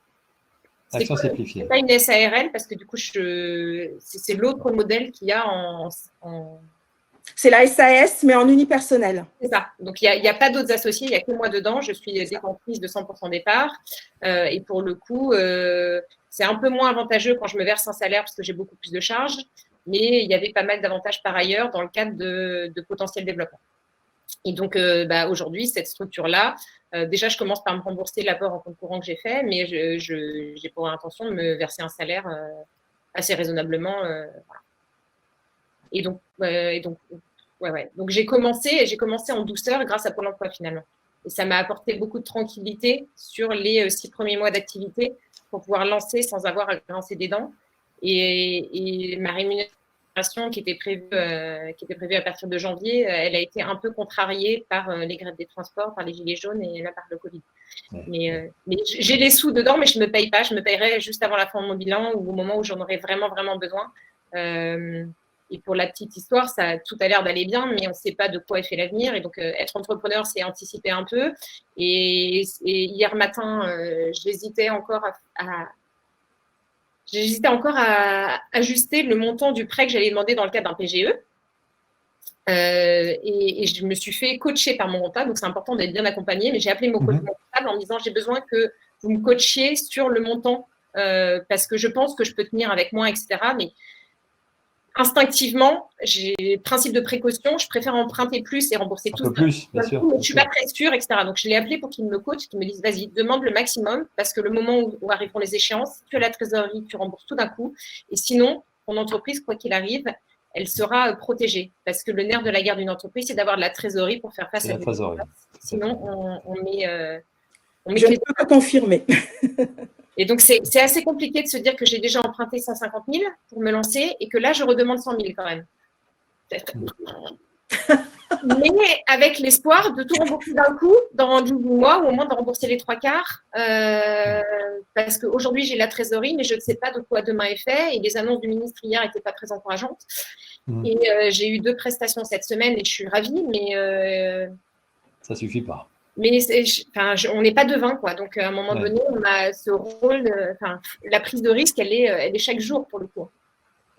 Action simplifiée. C'est pas une SARL parce que du coup, c'est l'autre modèle qu'il y a C'est la SAS, mais en unipersonnel. C'est ça. Donc, il n'y a pas d'autres associés, il n'y a que moi dedans. Je suis détentrice de 100% des parts. Et pour le coup, c'est un peu moins avantageux quand je me verse un salaire parce que j'ai beaucoup plus de charges. Mais il y avait pas mal d'avantages par ailleurs dans le cadre de potentiel développement. Et donc, aujourd'hui, cette structure-là, déjà, je commence par me rembourser l'apport en compte courant que j'ai fait, mais j'ai pour intention de me verser un salaire assez raisonnablement. Voilà. Et donc, Donc, j'ai commencé en douceur grâce à Pôle emploi finalement. Et ça m'a apporté beaucoup de tranquillité sur les 6 premiers mois d'activité pour pouvoir lancer sans avoir à grincer des dents. Et ma rémunération qui était prévue à partir de janvier, elle a été un peu contrariée par les grèves des transports, par les gilets jaunes et là par le Covid. Mais j'ai les sous dedans, mais je ne me paye pas. Je me payerai juste avant la fin de mon bilan ou au moment où j'en aurai vraiment, vraiment besoin. Et pour la petite histoire, tout a l'air d'aller bien, mais on ne sait pas de quoi est fait l'avenir. Et donc, être entrepreneur, c'est anticiper un peu. Et hier matin, j'hésitais encore à ajuster le montant du prêt que j'allais demander dans le cadre d'un PGE. Et je me suis fait coacher par mon comptable, donc c'est important d'être bien accompagné, mais j'ai appelé mon comptable en me disant j'ai besoin que vous me coachiez sur le montant parce que je pense que je peux tenir avec moins, etc. Mais instinctivement, j'ai principe de précaution, je préfère emprunter plus et rembourser tout. Plus, bien sûr. Je ne suis pas très sûre, etc. Donc, je l'ai appelé pour qu'il me coach, qu'il me dise, vas-y, demande le maximum, parce que le moment où arriveront les échéances, tu as la trésorerie, tu rembourses tout d'un coup. Et sinon, ton entreprise, quoi qu'il arrive, elle sera protégée. Parce que le nerf de la guerre d'une entreprise, c'est d'avoir de la trésorerie pour faire face à la trésorerie. Sinon, on met… Je ne peux pas confirmer. Et donc, c'est assez compliqué de se dire que j'ai déjà emprunté 150 000 pour me lancer et que là, je redemande 100 000 quand même. Mais avec l'espoir de tout rembourser d'un coup dans 18 mois ou au moins de rembourser les 3/4 parce qu'aujourd'hui, j'ai la trésorerie, mais je ne sais pas de quoi demain est fait. Et les annonces du ministre hier n'étaient pas très encourageantes. Et j'ai eu 2 prestations cette semaine et je suis ravie, mais… ça ne suffit pas. Mais on n'est pas devin, quoi. Donc, à un moment donné, on a ce rôle, la prise de risque, elle est chaque jour, pour le coup.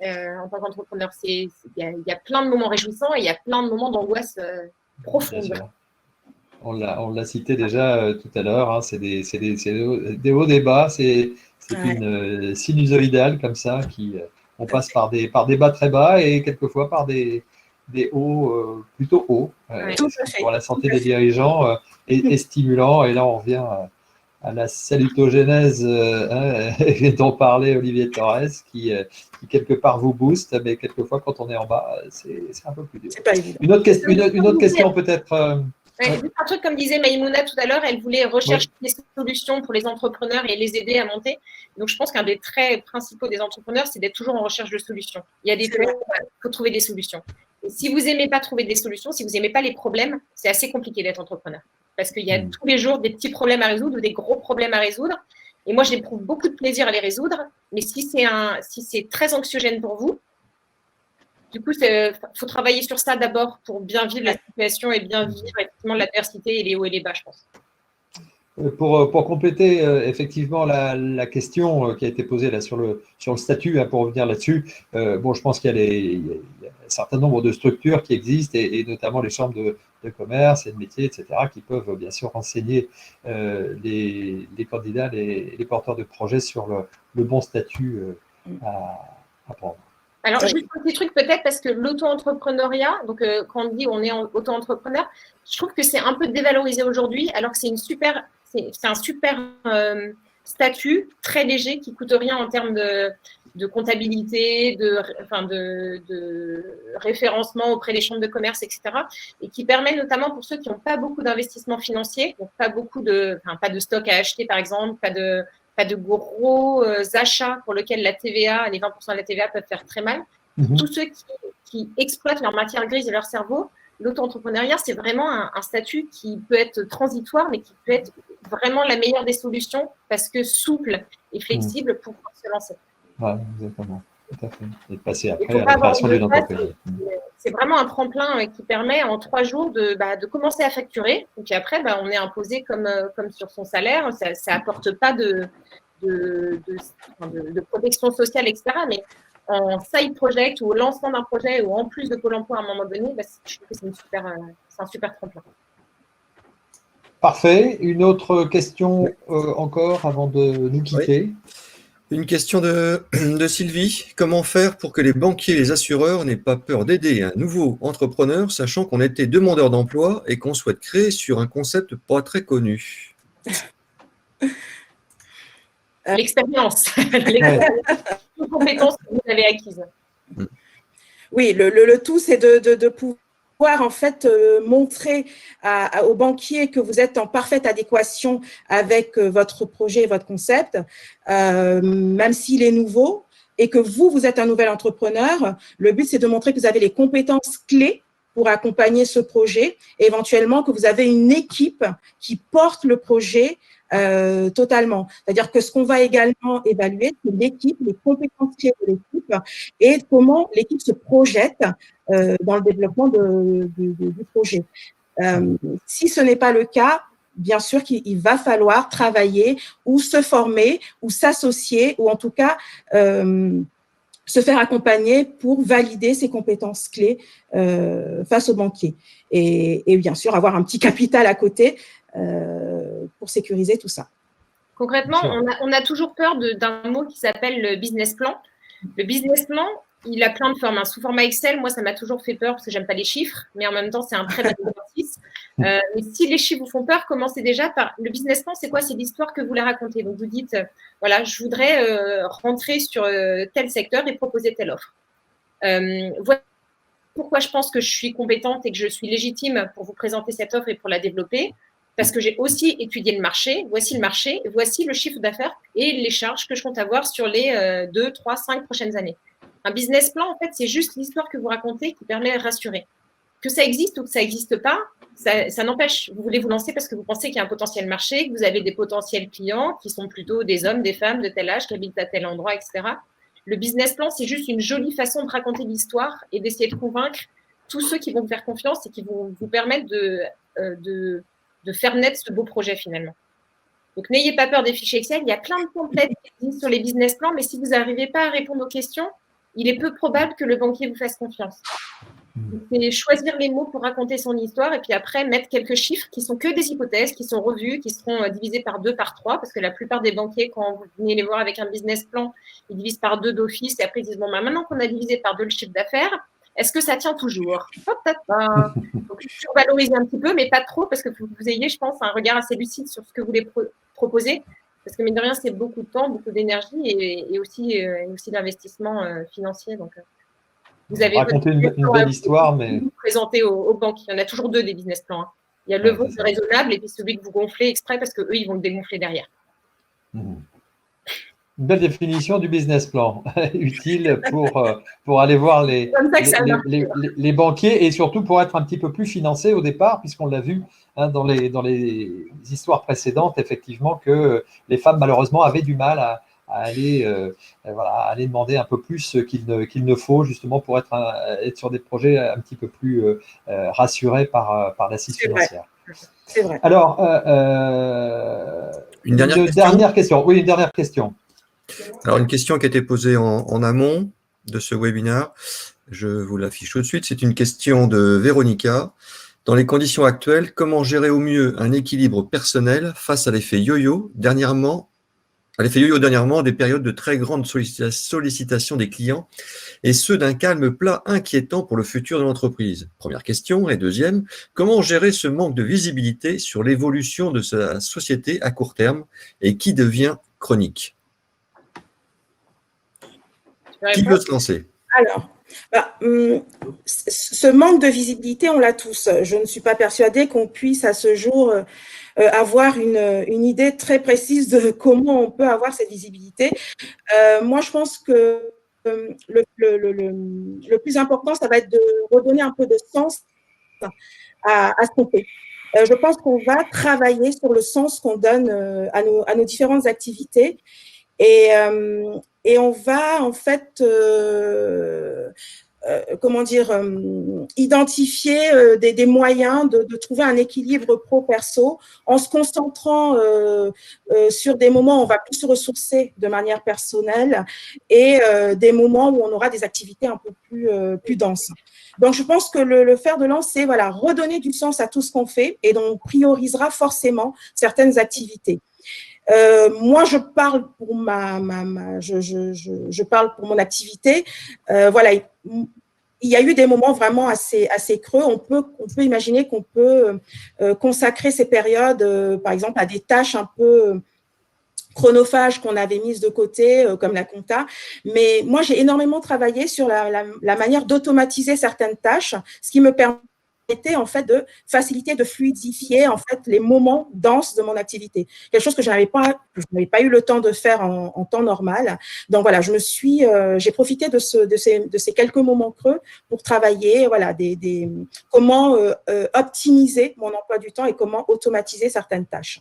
En tant qu'entrepreneur, il y a plein de moments réjouissants et il y a plein de moments d'angoisse profonde. On l'a cité déjà tout à l'heure, hein, c'est des hauts, des bas, c'est une sinusoïdale comme ça, on passe par des bas très bas et quelquefois par des hauts plutôt hauts. Pour la santé des dirigeants est stimulant. Et là, on revient à la salutogénèse dont parlait Olivier Torres, qui quelque part vous booste, mais quelquefois, quand on est en bas, c'est un peu plus dur. C'est pas évident. Une autre question peut-être. Un truc comme disait Maïmouna tout à l'heure, elle voulait rechercher des solutions pour les entrepreneurs et les aider à monter. Donc, je pense qu'un des traits principaux des entrepreneurs, c'est d'être toujours en recherche de solutions. Il y a des trucs, il faut trouver des solutions. Et si vous n'aimez pas trouver des solutions, si vous n'aimez pas les problèmes, c'est assez compliqué d'être entrepreneur. Parce qu'il y a tous les jours des petits problèmes à résoudre ou des gros problèmes à résoudre. Et moi, j'éprouve beaucoup de plaisir à les résoudre. Mais si c'est très anxiogène pour vous, du coup, il faut travailler sur ça d'abord pour bien vivre la situation et bien vivre effectivement l'adversité et les hauts et les bas, je pense. Pour compléter effectivement la question qui a été posée là sur le statut, pour revenir là-dessus, je pense qu'il y a un certain nombre de structures qui existent et notamment les chambres de commerce et de métiers, etc., qui peuvent bien sûr renseigner les candidats, les porteurs de projets sur le bon statut à prendre. Alors, juste un petit truc peut-être, parce que l'auto-entrepreneuriat, donc quand on dit on est auto-entrepreneur, je trouve que c'est un peu dévalorisé aujourd'hui, alors que c'est un super statut très léger qui ne coûte rien en termes de comptabilité, de référencement auprès des chambres de commerce, etc. Et qui permet notamment pour ceux qui n'ont pas beaucoup d'investissements financiers, donc pas de stock à acheter par exemple, pas de gros achats pour lesquels la TVA, les 20% de la TVA peuvent faire très mal. Tous ceux qui exploitent leur matière grise et leur cerveau, l'auto-entrepreneuriat, c'est vraiment un statut qui peut être transitoire, mais qui peut être vraiment la meilleure des solutions parce que souple et flexible pour pouvoir se lancer. Ouais, exactement. Tout à fait. Et de passer Et après pour à pas la avoir création de d'une base, entreprise. c'est vraiment un tremplin qui permet en 3 jours de commencer à facturer. Et puis après, on est imposé comme sur son salaire. Ça apporte pas de protection sociale, etc. Mais en side project ou au lancement d'un projet ou en plus de Pôle emploi à un moment donné, je trouve que c'est un super tremplin. Parfait. Une autre question encore avant de nous quitter. Oui. Une question de Sylvie. Comment faire pour que les banquiers et les assureurs n'aient pas peur d'aider un nouveau entrepreneur, sachant qu'on était demandeur d'emploi et qu'on souhaite créer sur un concept pas très connu? L'expérience, les compétences que vous avez acquises. Oui, le tout, c'est de pouvoir en fait montrer aux banquiers que vous êtes en parfaite adéquation avec votre projet, votre concept, même s'il est nouveau et que vous êtes un nouvel entrepreneur. Le but, c'est de montrer que vous avez les compétences clés pour accompagner ce projet et éventuellement que vous avez une équipe qui porte le projet totalement. C'est-à-dire que ce qu'on va également évaluer, c'est l'équipe, les compétences clés de l'équipe et comment l'équipe se projette dans le développement du projet. Si ce n'est pas le cas, bien sûr qu'il va falloir travailler ou se former ou s'associer ou en tout cas se faire accompagner pour valider ses compétences clés face aux banquiers. Et bien sûr, avoir un petit capital à côté pour sécuriser tout ça. Concrètement, on a toujours peur d'un mot qui s'appelle le business plan. Le business plan, il a plein de formes. Sous format Excel, moi, ça m'a toujours fait peur parce que j'aime pas les chiffres, mais en même temps, c'est un très bel exercice. Mais si les chiffres vous font peur, commencez déjà par le business plan. C'est quoi? C'est l'histoire que vous voulez raconter. Donc, vous dites, voilà, je voudrais rentrer sur tel secteur et proposer telle offre. Voilà pourquoi je pense que je suis compétente et que je suis légitime pour vous présenter cette offre et pour la développer. Parce que j'ai aussi étudié le marché. Voici le marché, voici le chiffre d'affaires et les charges que je compte avoir sur les 2, 3, 5 prochaines années. Un business plan, en fait, c'est juste l'histoire que vous racontez qui permet de rassurer. Que ça existe ou que ça n'existe pas, ça n'empêche. Vous voulez vous lancer parce que vous pensez qu'il y a un potentiel marché, que vous avez des potentiels clients qui sont plutôt des hommes, des femmes de tel âge, qui habitent à tel endroit, etc. Le business plan, c'est juste une jolie façon de raconter l'histoire et d'essayer de convaincre tous ceux qui vont vous faire confiance et qui vont vous permettre de faire naître ce beau projet finalement. Donc, n'ayez pas peur des fichiers Excel. Il y a plein de templates qui existent sur les business plans, mais si vous n'arrivez pas à répondre aux questions, il est peu probable que le banquier vous fasse confiance. C'est choisir les mots pour raconter son histoire et puis après mettre quelques chiffres qui sont que des hypothèses, qui sont revues, qui seront divisées par 2, par 3, parce que la plupart des banquiers, quand vous venez les voir avec un business plan, ils divisent par 2 d'office et après ils disent, bon, maintenant qu'on a divisé par 2 le chiffre d'affaires, est-ce que ça tient toujours? Peut-être pas. Donc, survaloriser un petit peu, mais pas trop, parce que vous ayez, je pense, un regard assez lucide sur ce que vous voulez proposer. Parce que, mine de rien, c'est beaucoup de temps, beaucoup d'énergie et aussi d'investissement financier. Donc, vous avez raconter une belle histoire, mais vous présenter aux banques. Il y en a toujours 2 des business plans. Il y a le vôtre raisonnable et puis celui que vous gonflez exprès parce qu'eux, ils vont le dégonfler derrière. Une belle définition du business plan, utile pour aller voir les banquiers et surtout pour être un petit peu plus financé au départ, puisqu'on l'a vu dans les histoires précédentes, effectivement, que les femmes, malheureusement, avaient du mal à aller demander un peu plus qu'il ne faut, justement, pour être sur des projets un petit peu plus rassurés par l'assise financière. C'est vrai. Alors, une dernière question. Oui, une dernière question. Alors, une question qui a été posée en amont de ce webinaire, je vous l'affiche tout de suite. C'est une question de Véronica. Dans les conditions actuelles, comment gérer au mieux un équilibre personnel face à l'effet yo-yo dernièrement, des périodes de très grande sollicitation des clients et ceux d'un calme plat inquiétant pour le futur de l'entreprise? Première question. Et deuxième, comment gérer ce manque de visibilité sur l'évolution de sa société à court terme et qui devient chronique? Qui veut se lancer? Alors, ce manque de visibilité, on l'a tous. Je ne suis pas persuadée qu'on puisse à ce jour avoir une idée très précise de comment on peut avoir cette visibilité. Moi, je pense que le plus important, ça va être de redonner un peu de sens à ce qu'on fait. Je pense qu'on va travailler sur le sens qu'on donne à nos différentes activités et on va en fait identifier des moyens de trouver un équilibre pro-perso en se concentrant sur des moments où on va plus se ressourcer de manière personnelle et des moments où on aura des activités un peu plus denses. Donc, je pense que le fer de lance, c'est voilà, redonner du sens à tout ce qu'on fait et donc on priorisera forcément certaines activités. Moi, je parle pour je parle pour mon activité. Voilà, il y a eu des moments vraiment assez creux. On peut imaginer qu'on peut consacrer ces périodes, par exemple, à des tâches un peu chronophages qu'on avait mises de côté, comme la compta. Mais moi, j'ai énormément travaillé sur la manière d'automatiser certaines tâches, ce qui me permettait en fait de faciliter, de fluidifier en fait les moments denses de mon activité. Quelque chose que je n'avais pas eu le temps de faire en temps normal. Donc voilà, j'ai profité de ces quelques moments creux pour travailler, voilà, comment optimiser mon emploi du temps et comment automatiser certaines tâches.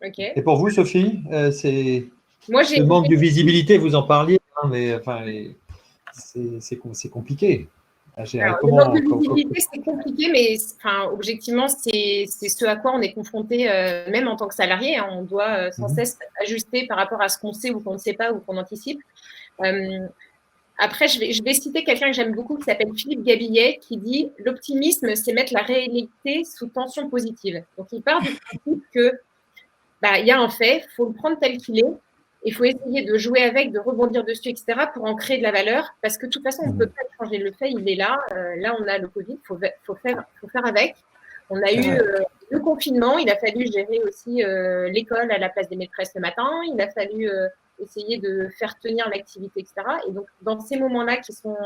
Okay. Et pour vous, Sophie, c'est ce manque de visibilité, vous en parliez, hein, mais enfin, c'est compliqué. Alors, le manque de visibilité, c'est compliqué, mais enfin, objectivement, c'est ce à quoi on est confronté, même en tant que salarié. Hein, on doit sans cesse ajuster par rapport à ce qu'on sait ou qu'on ne sait pas ou qu'on anticipe. Après, je vais citer quelqu'un que j'aime beaucoup qui s'appelle Philippe Gabillet, qui dit « L'optimisme, c'est mettre la réalité sous tension positive ». Donc, il part du principe que y a un fait, il faut le prendre tel qu'il est, il faut essayer de jouer avec, de rebondir dessus, etc., pour en créer de la valeur, parce que de toute façon, on ne peut pas changer le fait, il est là. Là, on a le Covid, il faut faire avec. On a eu le confinement, il a fallu gérer aussi l'école à la place des maîtresses le matin, il a fallu essayer de faire tenir l'activité, etc. Et donc, dans ces moments-là qui sont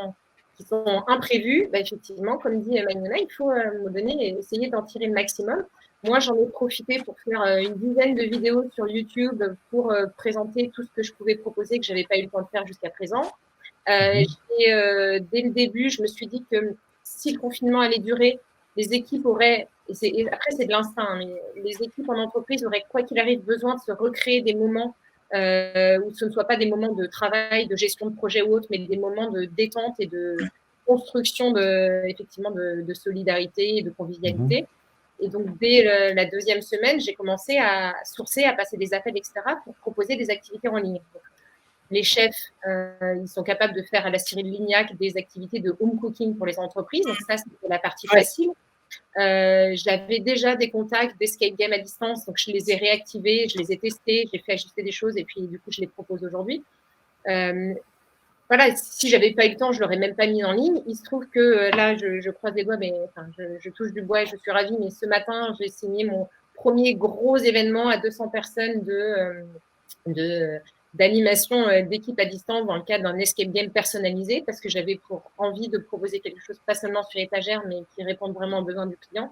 imprévus, effectivement, comme dit Maïmouna, il faut à un moment donné essayer d'en tirer le maximum. Moi, j'en ai profité pour faire une dizaine de vidéos sur YouTube pour présenter tout ce que je pouvais proposer, que je n'avais pas eu le temps de faire jusqu'à présent. Dès le début, je me suis dit que si le confinement allait durer, les équipes auraient, après c'est de l'instinct, hein, mais les équipes en entreprise auraient, quoi qu'il arrive, besoin de se recréer des moments où ce ne soit pas des moments de travail, de gestion de projet ou autre, mais des moments de détente et de construction effectivement de solidarité et de convivialité. Et donc, dès la deuxième semaine, j'ai commencé à sourcer, à passer des appels, etc., pour proposer des activités en ligne. Donc, les chefs, ils sont capables de faire à la Cyril Lignac des activités de home cooking pour les entreprises. Donc, ça, c'était la partie facile. J'avais déjà des contacts d'escape game à distance, donc je les ai réactivés, je les ai testés, j'ai fait ajuster des choses et puis, du coup, je les propose aujourd'hui. Voilà, si j'avais pas eu le temps, je l'aurais même pas mis en ligne. Il se trouve que là, je croise les doigts, mais enfin, je touche du bois et je suis ravie. Mais ce matin, j'ai signé mon premier gros événement à 200 personnes d'animation d'équipe à distance dans le cadre d'un escape game personnalisé parce que j'avais pour envie de proposer quelque chose pas seulement sur étagère, mais qui réponde vraiment aux besoins du client.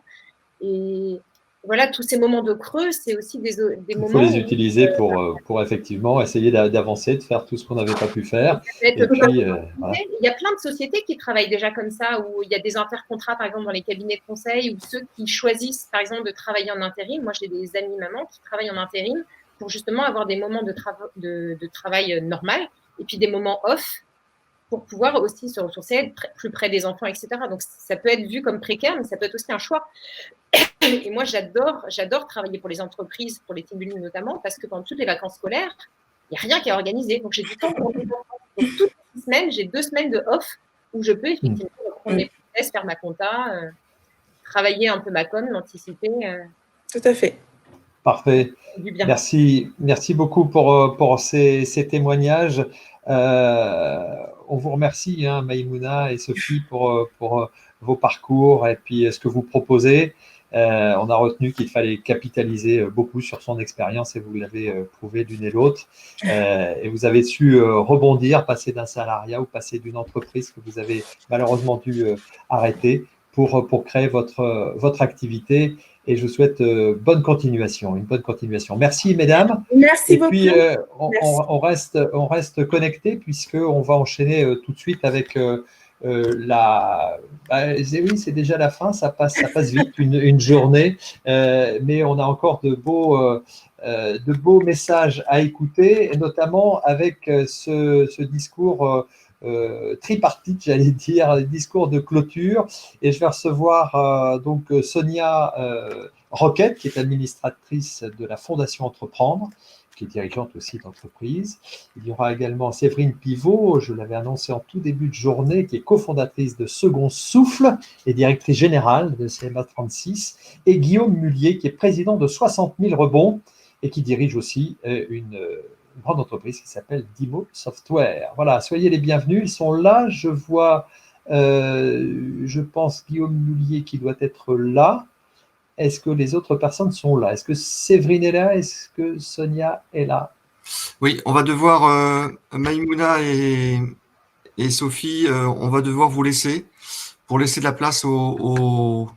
Et voilà, tous ces moments de creux, c'est aussi des moments… Il faut les utiliser pour effectivement essayer d'avancer, de faire tout ce qu'on n'avait pas pu faire. Et puis, voilà. Il y a plein de sociétés qui travaillent déjà comme ça, où il y a des intercontrats, par exemple, dans les cabinets de conseil, ou ceux qui choisissent, par exemple, de travailler en intérim. Moi, j'ai des amis mamans qui travaillent en intérim pour justement avoir des moments de travail normal et puis des moments off pour pouvoir aussi se ressourcer, être plus près des enfants, etc. Donc, ça peut être vu comme précaire, mais ça peut être aussi un choix. Et moi, j'adore travailler pour les entreprises, pour les team building notamment, parce que pendant toutes les vacances scolaires, il n'y a rien qui est organisé. Donc, j'ai du temps pour les enfants. Donc, toutes les semaines, j'ai 2 semaines de off où je peux effectivement prendre mes tests, faire ma compta, travailler un peu ma com, l'anticiper. Tout à fait. Parfait. Merci beaucoup pour ces témoignages. On vous remercie, hein, Maïmouna et Sophie, pour vos parcours et puis ce que vous proposez. On a retenu qu'il fallait capitaliser beaucoup sur son expérience et vous l'avez prouvé l'une et l'autre. Et vous avez su rebondir, passer d'un salariat ou passer d'une entreprise que vous avez malheureusement dû arrêter pour créer votre activité. Et je vous souhaite une bonne continuation. Merci, mesdames. Merci beaucoup. Et puis, on reste connectés puisqu'on va enchaîner tout de suite avec Oui, c'est déjà la fin, ça passe vite, une journée, mais on a encore de beaux messages à écouter, et notamment avec ce discours tripartite, j'allais dire, un discours de clôture. Et je vais recevoir donc Sonia Roquette, qui est administratrice de la Fondation Entreprendre, qui est dirigeante aussi d'entreprise. Il y aura également Séverine Pivot, je l'avais annoncé en tout début de journée, qui est cofondatrice de Second Souffle et directrice générale de CMA 36, et Guillaume Mullier, qui est président de 60 000 rebonds et qui dirige aussi une grande entreprise qui s'appelle Dimo Software. Voilà, soyez les bienvenus, ils sont là. Je vois, je pense, Guillaume Mullier qui doit être là. Est-ce que les autres personnes sont là? Est-ce que Séverine est là? Est-ce que Sonia est là? Oui, on va devoir, Maïmouna et Sophie, on va devoir vous laisser pour laisser de la place aux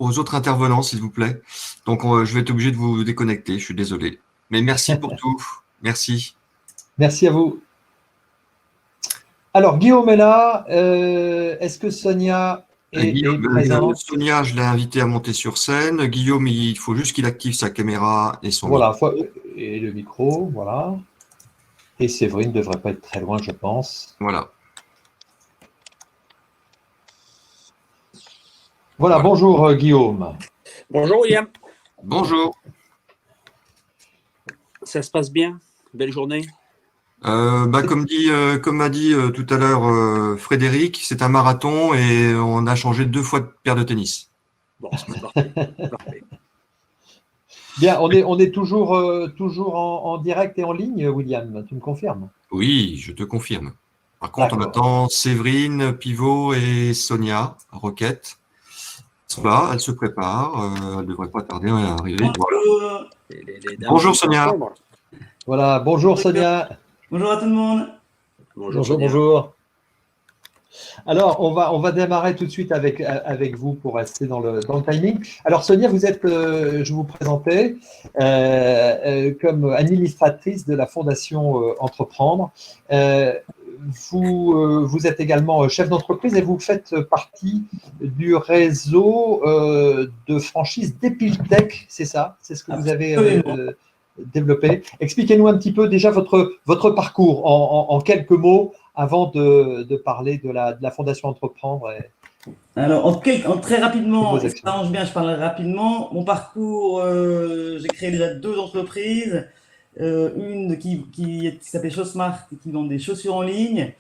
autres intervenants, s'il vous plaît. Donc, je vais être obligé de vous déconnecter, je suis désolé. Mais merci pour tout. Merci. Merci à vous. Alors, Guillaume est là. Est-ce que Sonia est présente? Sonia, je l'ai invité à monter sur scène. Guillaume, il faut juste qu'il active sa caméra et son micro. Et le micro, voilà. Et Séverine ne devrait pas être très loin, je pense. Voilà. Voilà, bonjour Guillaume. Bonjour William. Bonjour. Ça se passe bien? Belle journée? Comme m'a dit tout à l'heure Frédéric, c'est un marathon et on a changé 2 fois de paire de tennis. Bon, c'est parfait. Bien, on est toujours en direct et en ligne, William, tu me confirmes? Oui, je te confirme. Par contre, on attend Séverine Pivot et Sonia Roquette. Là, elle se prépare, elle ne devrait pas tarder à arriver. Voilà. Bonjour Sonia. Voilà, bonjour Sonia. Bonjour à tout le monde. Bonjour. Alors, on va démarrer tout de suite avec vous pour rester dans le timing. Alors, Sonia, vous êtes, je vous présentais, comme administratrice de la Fondation Entreprendre. Vous êtes également chef d'entreprise et vous faites partie du réseau de franchise d'Epiltech, c'est ça? C'est ce que vous avez développé. Expliquez-nous un petit peu déjà votre parcours en quelques mots avant de parler de la Fondation Entreprendre. Alors, très rapidement, si ça arrange bien, je parlerai rapidement. Mon parcours, j'ai créé déjà 2 entreprises. Une qui s'appelle Chaussmart, qui vend des chaussures en ligne,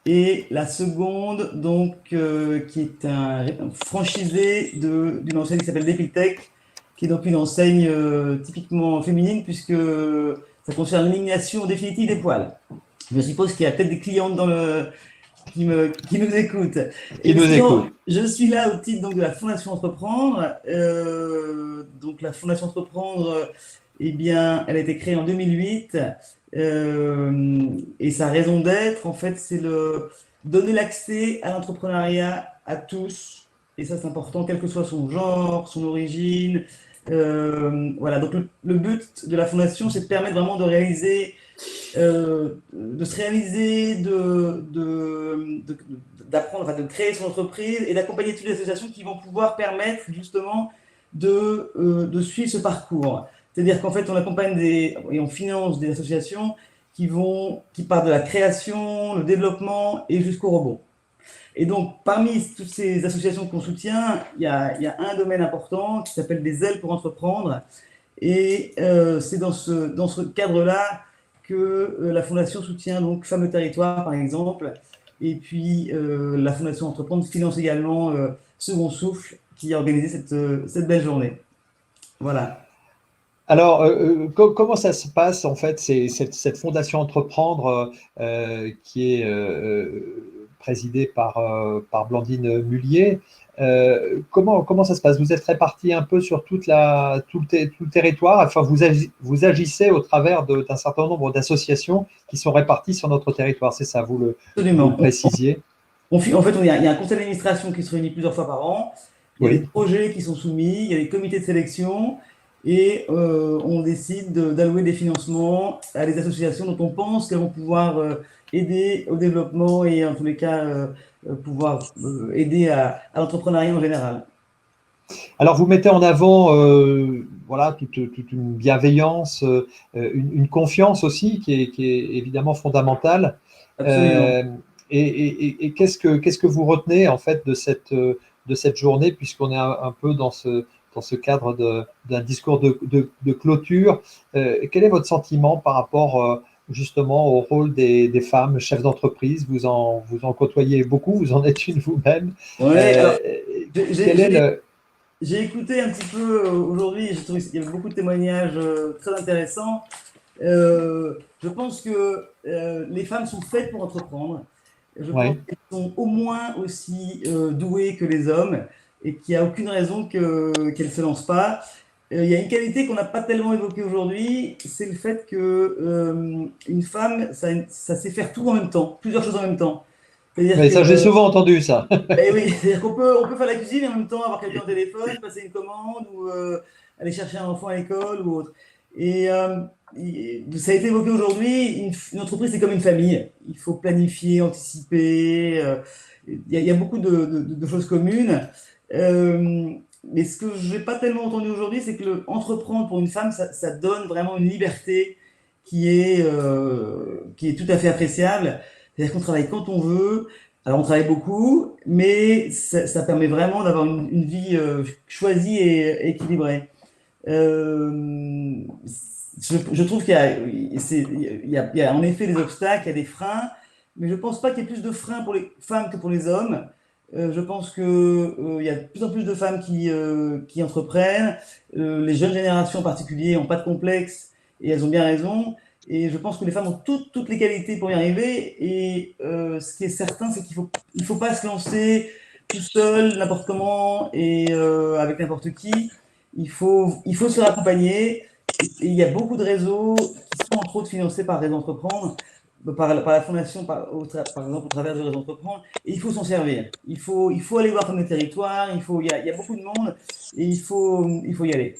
et la seconde, donc, qui est un franchisé d'une enseigne qui s'appelle Epiltech, qui est donc une enseigne typiquement féminine, puisque ça concerne l'élimination définitive des poils. Je suppose qu'il y a peut-être des clientes qui nous écoutent. Je suis là au titre donc, de la Fondation Entreprendre. Donc la Fondation Entreprendre, eh bien, elle a été créée en 2008 et sa raison d'être, en fait, c'est donner l'accès à l'entrepreneuriat à tous. Et ça, c'est important, quel que soit son genre, son origine. Voilà, donc le but de la Fondation, c'est de permettre vraiment de réaliser, de se réaliser, d'apprendre, de créer son entreprise et d'accompagner toutes les associations qui vont pouvoir permettre justement de suivre ce parcours. C'est-à-dire qu'en fait, on accompagne et on finance des associations qui partent de la création, le développement et jusqu'au rebond. Et donc, parmi toutes ces associations qu'on soutient, il y a un domaine important qui s'appelle des ailes pour entreprendre. Et c'est dans ce cadre-là que la Fondation soutient donc Fameux Territoires, par exemple. Et puis, la Fondation Entreprendre finance également Second Souffle, qui a organisé cette belle journée. Voilà. Alors, comment ça se passe, en fait, cette Fondation Entreprendre qui est présidée par Blandine Mullier? Comment ça se passe? Vous êtes répartis un peu sur tout le territoire, enfin, vous agissez au travers d'un certain nombre d'associations qui sont réparties sur notre territoire, c'est ça, vous le précisiez? En fait, il y a un conseil d'administration qui se réunit plusieurs fois par an, il y a des projets qui sont soumis, il y a des comités de sélection, et on décide d'allouer des financements à des associations dont on pense qu'elles vont pouvoir aider au développement et en tous les cas pouvoir aider à l'entrepreneuriat en général. Alors, vous mettez en avant voilà, toute une bienveillance, une confiance aussi qui est évidemment fondamentale. Absolument. Et qu'est-ce que vous retenez en fait de cette journée, puisqu'on est un peu dans ce cadre d'un discours de clôture. Quel est votre sentiment par rapport justement au rôle des femmes chefs d'entreprise? Vous en côtoyez beaucoup, vous en êtes une vous-même. Ouais, alors, Quel est le... j'ai écouté un petit peu aujourd'hui, j'ai trouvé qu'il y avait beaucoup de témoignages très intéressants. Je pense que les femmes sont faites pour entreprendre. Je pense qu'elles sont au moins aussi douées que les hommes et qu'il n'y a aucune raison qu'elles ne se lancent pas. Il y a une qualité qu'on n'a pas tellement évoquée aujourd'hui, c'est le fait que une femme, ça sait faire tout en même temps, plusieurs choses en même temps. Mais ça, j'ai souvent entendu ça. Et oui, c'est-à-dire qu'on peut faire la cuisine et en même temps avoir quelqu'un au téléphone, passer une commande ou aller chercher un enfant à l'école ou autre. Et ça a été évoqué aujourd'hui, une entreprise c'est comme une famille. Il faut planifier, anticiper. Il y a beaucoup de choses communes. Mais ce que je n'ai pas tellement entendu aujourd'hui, c'est que entreprendre pour une femme, ça donne vraiment une liberté qui est tout à fait appréciable. C'est-à-dire qu'on travaille quand on veut. Alors, on travaille beaucoup, mais ça permet vraiment d'avoir une vie choisie et équilibrée. Je trouve qu'il y a en effet des obstacles, il y a des freins, mais je ne pense pas qu'il y ait plus de freins pour les femmes que pour les hommes. Je pense qu'il y a de plus en plus de femmes qui entreprennent. Les jeunes générations en particulier n'ont pas de complexe et elles ont bien raison. Et je pense que les femmes ont toutes les qualités pour y arriver. Et ce qui est certain, c'est qu'il faut pas se lancer tout seul, n'importe comment et avec n'importe qui. Il faut se faire accompagner. Et il y a beaucoup de réseaux qui sont entre autres financés par Réseau Entreprendre, par la fondation, par exemple, au travers de Réseau Entreprendre. Et il faut s'en servir. Il faut aller voir comme les territoires. Il y a beaucoup de monde et il faut y aller.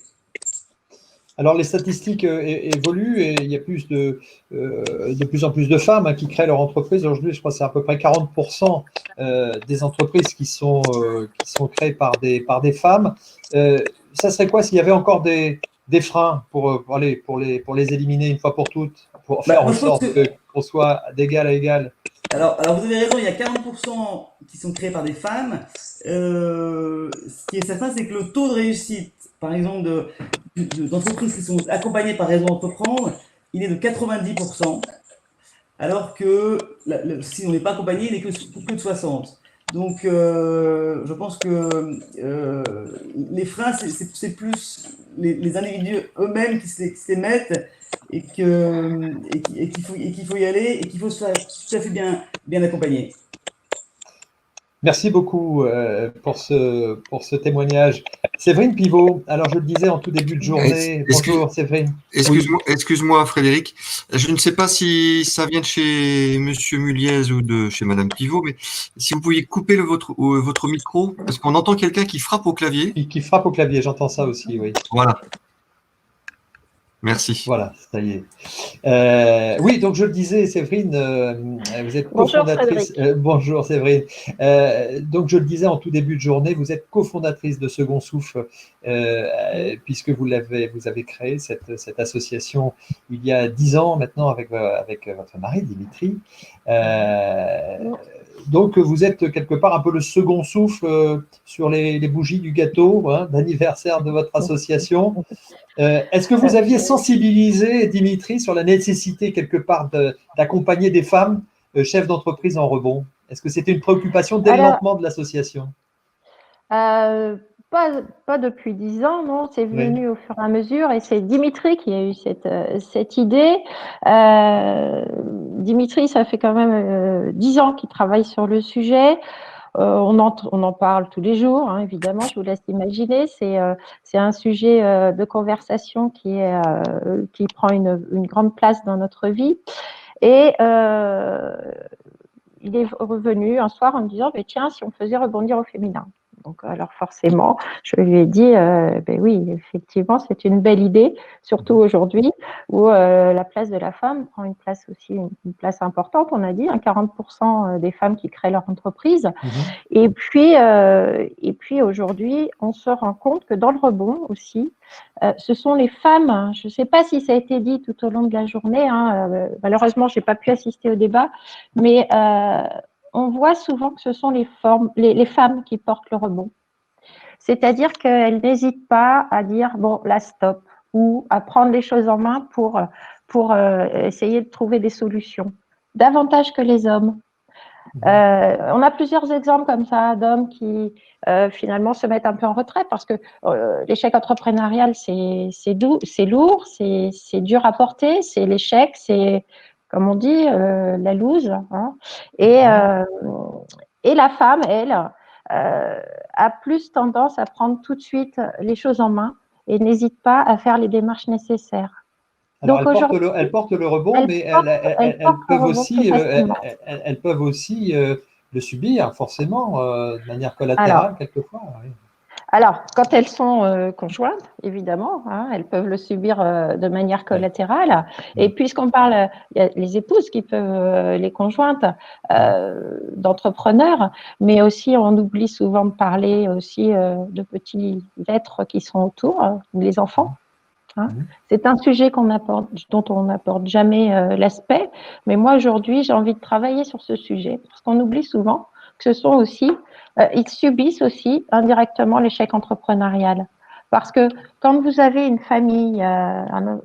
Alors, les statistiques évoluent et il y a de plus en plus de femmes qui créent leur entreprise. Aujourd'hui, je crois que c'est à peu près 40% des entreprises qui sont créées par des femmes. Ça serait quoi s'il y avait encore des freins pour les éliminer une fois pour toutes, pour faire en sorte qu'on soit d'égal à égal? Alors, vous avez raison, il y a 40% qui sont créés par des femmes. Ce qui est certain, c'est que le taux de réussite, par exemple, d'entreprises qui sont accompagnées par Réseau Entreprendre, il est de 90%, alors que si on n'est pas accompagné, il n'est que de 60%. Donc, je pense que les freins, c'est plus les individus eux-mêmes qui se les mettent et qu'il faut y aller et qu'il faut se faire tout à fait bien accompagner. Merci beaucoup pour ce témoignage. Séverine Pivot, alors je le disais en tout début de journée, bonjour Séverine. Excuse-moi Frédéric, je ne sais pas si ça vient de chez Monsieur Muliez ou de chez Madame Pivot, mais si vous pouviez couper votre micro, parce qu'on entend quelqu'un qui frappe au clavier. Qui frappe au clavier, j'entends ça aussi, oui. Voilà. Merci. Voilà, ça y est. Oui, donc je le disais, Séverine, vous êtes cofondatrice. Bonjour Séverine. Donc je le disais en tout début de journée, vous êtes cofondatrice de Second Souffle, puisque vous avez créé cette association il y a 10 ans maintenant avec votre mari Dimitri. Donc vous êtes quelque part un peu le second souffle sur les bougies du gâteau d'anniversaire de votre association. Est-ce que vous aviez sensibilisé Dimitri sur la nécessité quelque part d'accompagner des femmes chefs d'entreprise en rebond? Est-ce que c'était une préoccupation dès le lancement de l'association? Pas depuis 10 ans, non, c'est venu au fur et à mesure et c'est Dimitri qui a eu cette idée. Dimitri, ça fait quand même 10 ans qu'il travaille sur le sujet. On en parle tous les jours, évidemment, je vous laisse imaginer. C'est un sujet de conversation qui prend une grande place dans notre vie. Et il est revenu un soir en me disant, tiens, si on faisait rebondir au féminin. Donc, alors forcément, je lui ai dit, ben oui, effectivement, c'est une belle idée, surtout aujourd'hui où la place de la femme prend une place aussi, une place importante, on a dit, 40% des femmes qui créent leur entreprise. Et puis aujourd'hui, on se rend compte que dans le rebond aussi, ce sont les femmes, je ne sais pas si ça a été dit tout au long de la journée, malheureusement, je n'ai pas pu assister au débat, mais on voit souvent que ce sont les femmes qui portent le rebond. C'est-à-dire qu'elles n'hésitent pas à dire, bon, là, stop, ou à prendre les choses en main pour essayer de trouver des solutions, davantage que les hommes. On a plusieurs exemples comme ça d'hommes qui finalement se mettent un peu en retrait parce que l'échec entrepreneurial, c'est lourd, c'est dur à porter, c'est l'échec, c'est, comme on dit, la loose. Hein. Et la femme, elle, a plus tendance à prendre tout de suite les choses en main et n'hésite pas à faire les démarches nécessaires. Alors, Donc elles portent le rebond, mais elles peuvent aussi le subir, forcément, de manière collatérale, quelquefois. Oui. Alors, quand elles sont conjointes, évidemment, elles peuvent le subir de manière collatérale. Et puisqu'on parle, il y a les épouses qui peuvent, les conjointes d'entrepreneurs, mais aussi on oublie souvent de parler aussi de petits êtres qui sont autour, les enfants. C'est un sujet dont on n'apporte jamais l'aspect, mais moi aujourd'hui j'ai envie de travailler sur ce sujet parce qu'on oublie souvent que ce sont aussi, ils subissent aussi indirectement l'échec entrepreneurial. Parce que quand vous avez une famille, un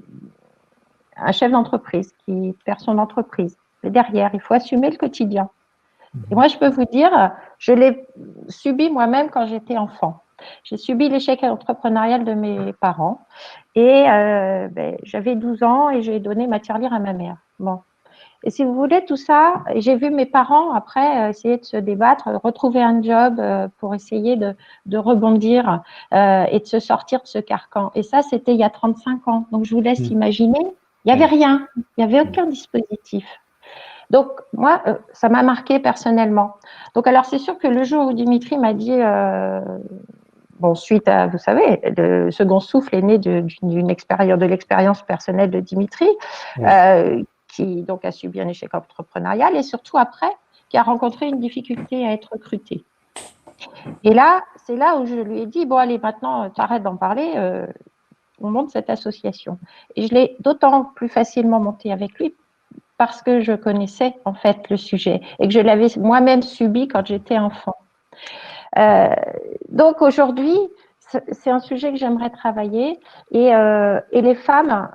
chef d'entreprise qui perd son entreprise, et derrière il faut assumer le quotidien. Et moi je peux vous dire, je l'ai subi moi-même quand j'étais enfant. J'ai subi l'échec entrepreneurial de mes parents et j'avais 12 ans et j'ai donné ma tirelire à ma mère. Bon. Et si vous voulez, tout ça, j'ai vu mes parents après essayer de se débattre, retrouver un job pour essayer de rebondir et de se sortir de ce carcan. Et ça, c'était il y a 35 ans. Donc, je vous laisse imaginer, il n'y avait rien, il n'y avait aucun dispositif. Donc, moi, ça m'a marqué personnellement. Donc, alors, c'est sûr que le jour où Dimitri m'a dit, suite à, vous savez, le second souffle est né de l'expérience personnelle de Dimitri, qui donc a subi un échec entrepreneurial et surtout après, qui a rencontré une difficulté à être recruté. Et là, c'est là où je lui ai dit, bon, allez, maintenant, tu arrêtes d'en parler, on monte cette association. Et je l'ai d'autant plus facilement montée avec lui parce que je connaissais en fait le sujet et que je l'avais moi-même subi quand j'étais enfant. Donc aujourd'hui, c'est un sujet que j'aimerais travailler et les femmes,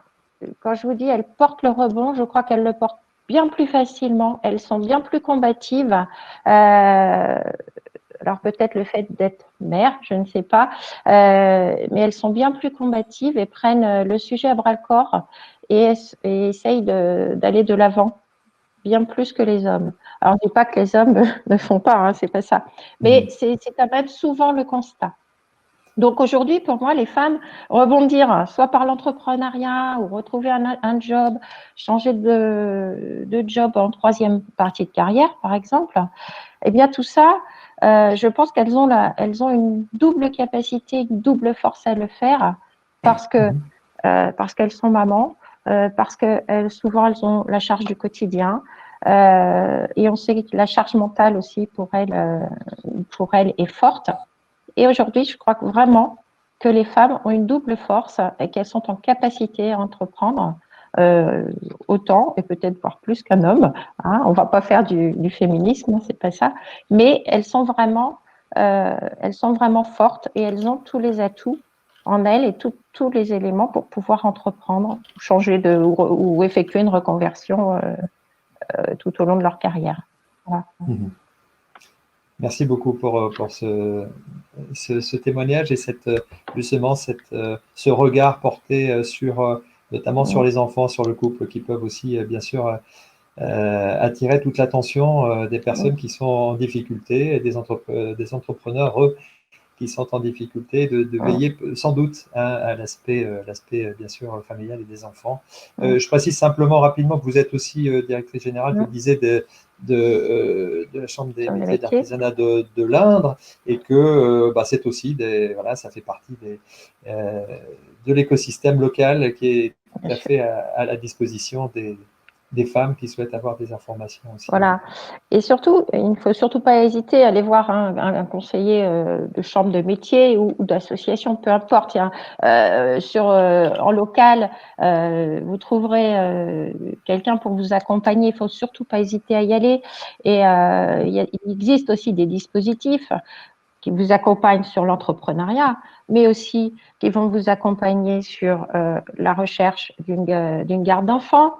quand je vous dis elles portent le rebond, je crois qu'elles le portent bien plus facilement, elles sont bien plus combatives. Alors peut-être le fait d'être mère, je ne sais pas, mais elles sont bien plus combatives et prennent le sujet à bras-le-corps et essayent d'aller de l'avant, bien plus que les hommes. Alors je ne dis pas que les hommes ne font pas, c'est pas ça, mais c'est quand même souvent le constat. Donc aujourd'hui, pour moi, les femmes rebondir soit par l'entrepreneuriat ou retrouver un job, changer de job en troisième partie de carrière, par exemple, eh bien tout ça, je pense qu'elles ont une double capacité, une double force à le faire parce qu'elles sont mamans, parce que souvent elles ont la charge du quotidien et on sait que la charge mentale aussi pour elles est forte. Et aujourd'hui, je crois vraiment que les femmes ont une double force et qu'elles sont en capacité à entreprendre autant et peut-être voire plus qu'un homme. On ne va pas faire du féminisme, c'est pas ça. Mais elles sont vraiment fortes et elles ont tous les atouts en elles et tous les éléments pour pouvoir entreprendre, changer ou effectuer une reconversion tout au long de leur carrière. Voilà. Merci beaucoup pour ce témoignage et justement ce regard porté notamment sur les enfants, sur le couple, qui peuvent aussi, bien sûr, attirer toute l'attention des personnes qui sont en difficulté, et des entrepreneurs qui sont en difficulté, de veiller sans doute à l'aspect bien sûr familial et des enfants. Je précise simplement rapidement que vous êtes aussi directrice générale, je le disais, de la Chambre des métiers d'artisanat de l'Indre, et que c'est aussi ça fait partie de l'écosystème local qui est tout à fait à la disposition des femmes qui souhaitent avoir des informations aussi. Voilà. Et surtout, il ne faut surtout pas hésiter à aller voir un conseiller de chambre de métier ou d'association, peu importe. En local, vous trouverez quelqu'un pour vous accompagner. Il ne faut surtout pas hésiter à y aller. Et il existe aussi des dispositifs qui vous accompagnent sur l'entrepreneuriat, mais aussi qui vont vous accompagner sur la recherche d'une garde d'enfants.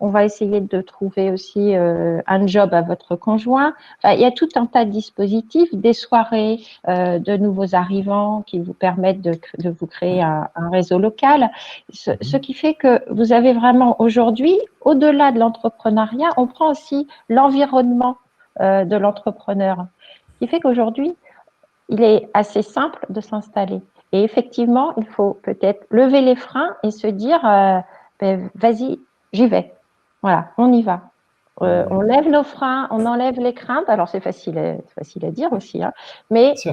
On va essayer de trouver aussi un job à votre conjoint. Enfin, il y a tout un tas de dispositifs, des soirées de nouveaux arrivants qui vous permettent de vous créer un réseau local. Ce qui fait que vous avez vraiment aujourd'hui, au-delà de l'entrepreneuriat, on prend aussi l'environnement de l'entrepreneur. Ce qui fait qu'aujourd'hui, il est assez simple de s'installer. Et effectivement, il faut peut-être lever les freins et se dire, vas-y, j'y vais. Voilà, on y va. On lève nos freins, on enlève les craintes. Alors, c'est facile à dire aussi, hein, mais je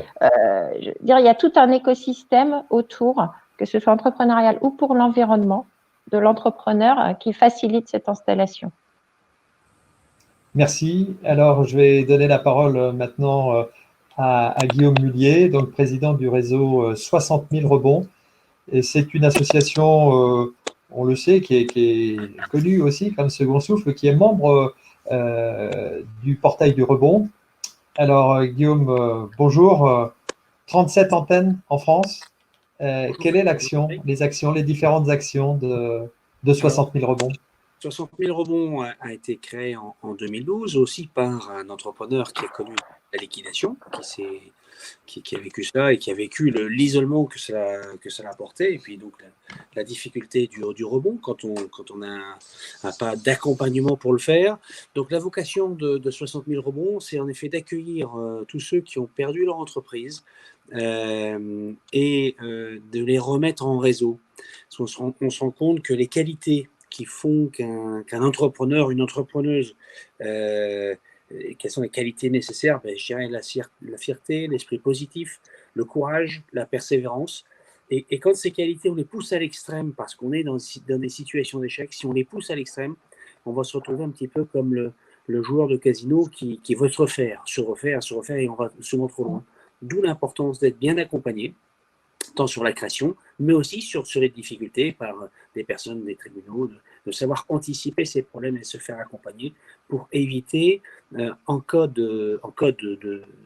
veux dire, il y a tout un écosystème autour, que ce soit entrepreneurial ou pour l'environnement de l'entrepreneur, qui facilite cette installation. Merci. Alors, je vais donner la parole maintenant à Guillaume Mullier, donc président du réseau 60 000 rebonds. Et c'est une association, on le sait, qui est connue aussi comme Second Souffle, qui est membre du portail du rebond. Alors, Guillaume, bonjour. 37 antennes en France. Quelle est l'action, les différentes actions de 60 000 rebonds? 60 000 rebonds a été créé en 2012 aussi par un entrepreneur qui a connu la liquidation, qui a vécu ça et qui a vécu l'isolement que cela apportait, et puis donc la difficulté du rebond quand on n'a pas d'accompagnement pour le faire. Donc la vocation de 60 000 rebonds, c'est en effet d'accueillir tous ceux qui ont perdu leur entreprise et de les remettre en réseau. On se rend compte que les qualités qui font qu'un entrepreneur, une entrepreneuse, quelles sont les qualités nécessaires? Je dirais la fierté, l'esprit positif, le courage, la persévérance. Et quand ces qualités, on les pousse à l'extrême, parce qu'on est dans des situations d'échec, si on les pousse à l'extrême, on va se retrouver un petit peu comme le joueur de casino qui veut se refaire, et on va souvent trop loin. D'où l'importance d'être bien accompagné, tant sur la création, mais aussi sur les difficultés par des personnes des tribunaux, de savoir anticiper ces problèmes et se faire accompagner pour éviter, en cas de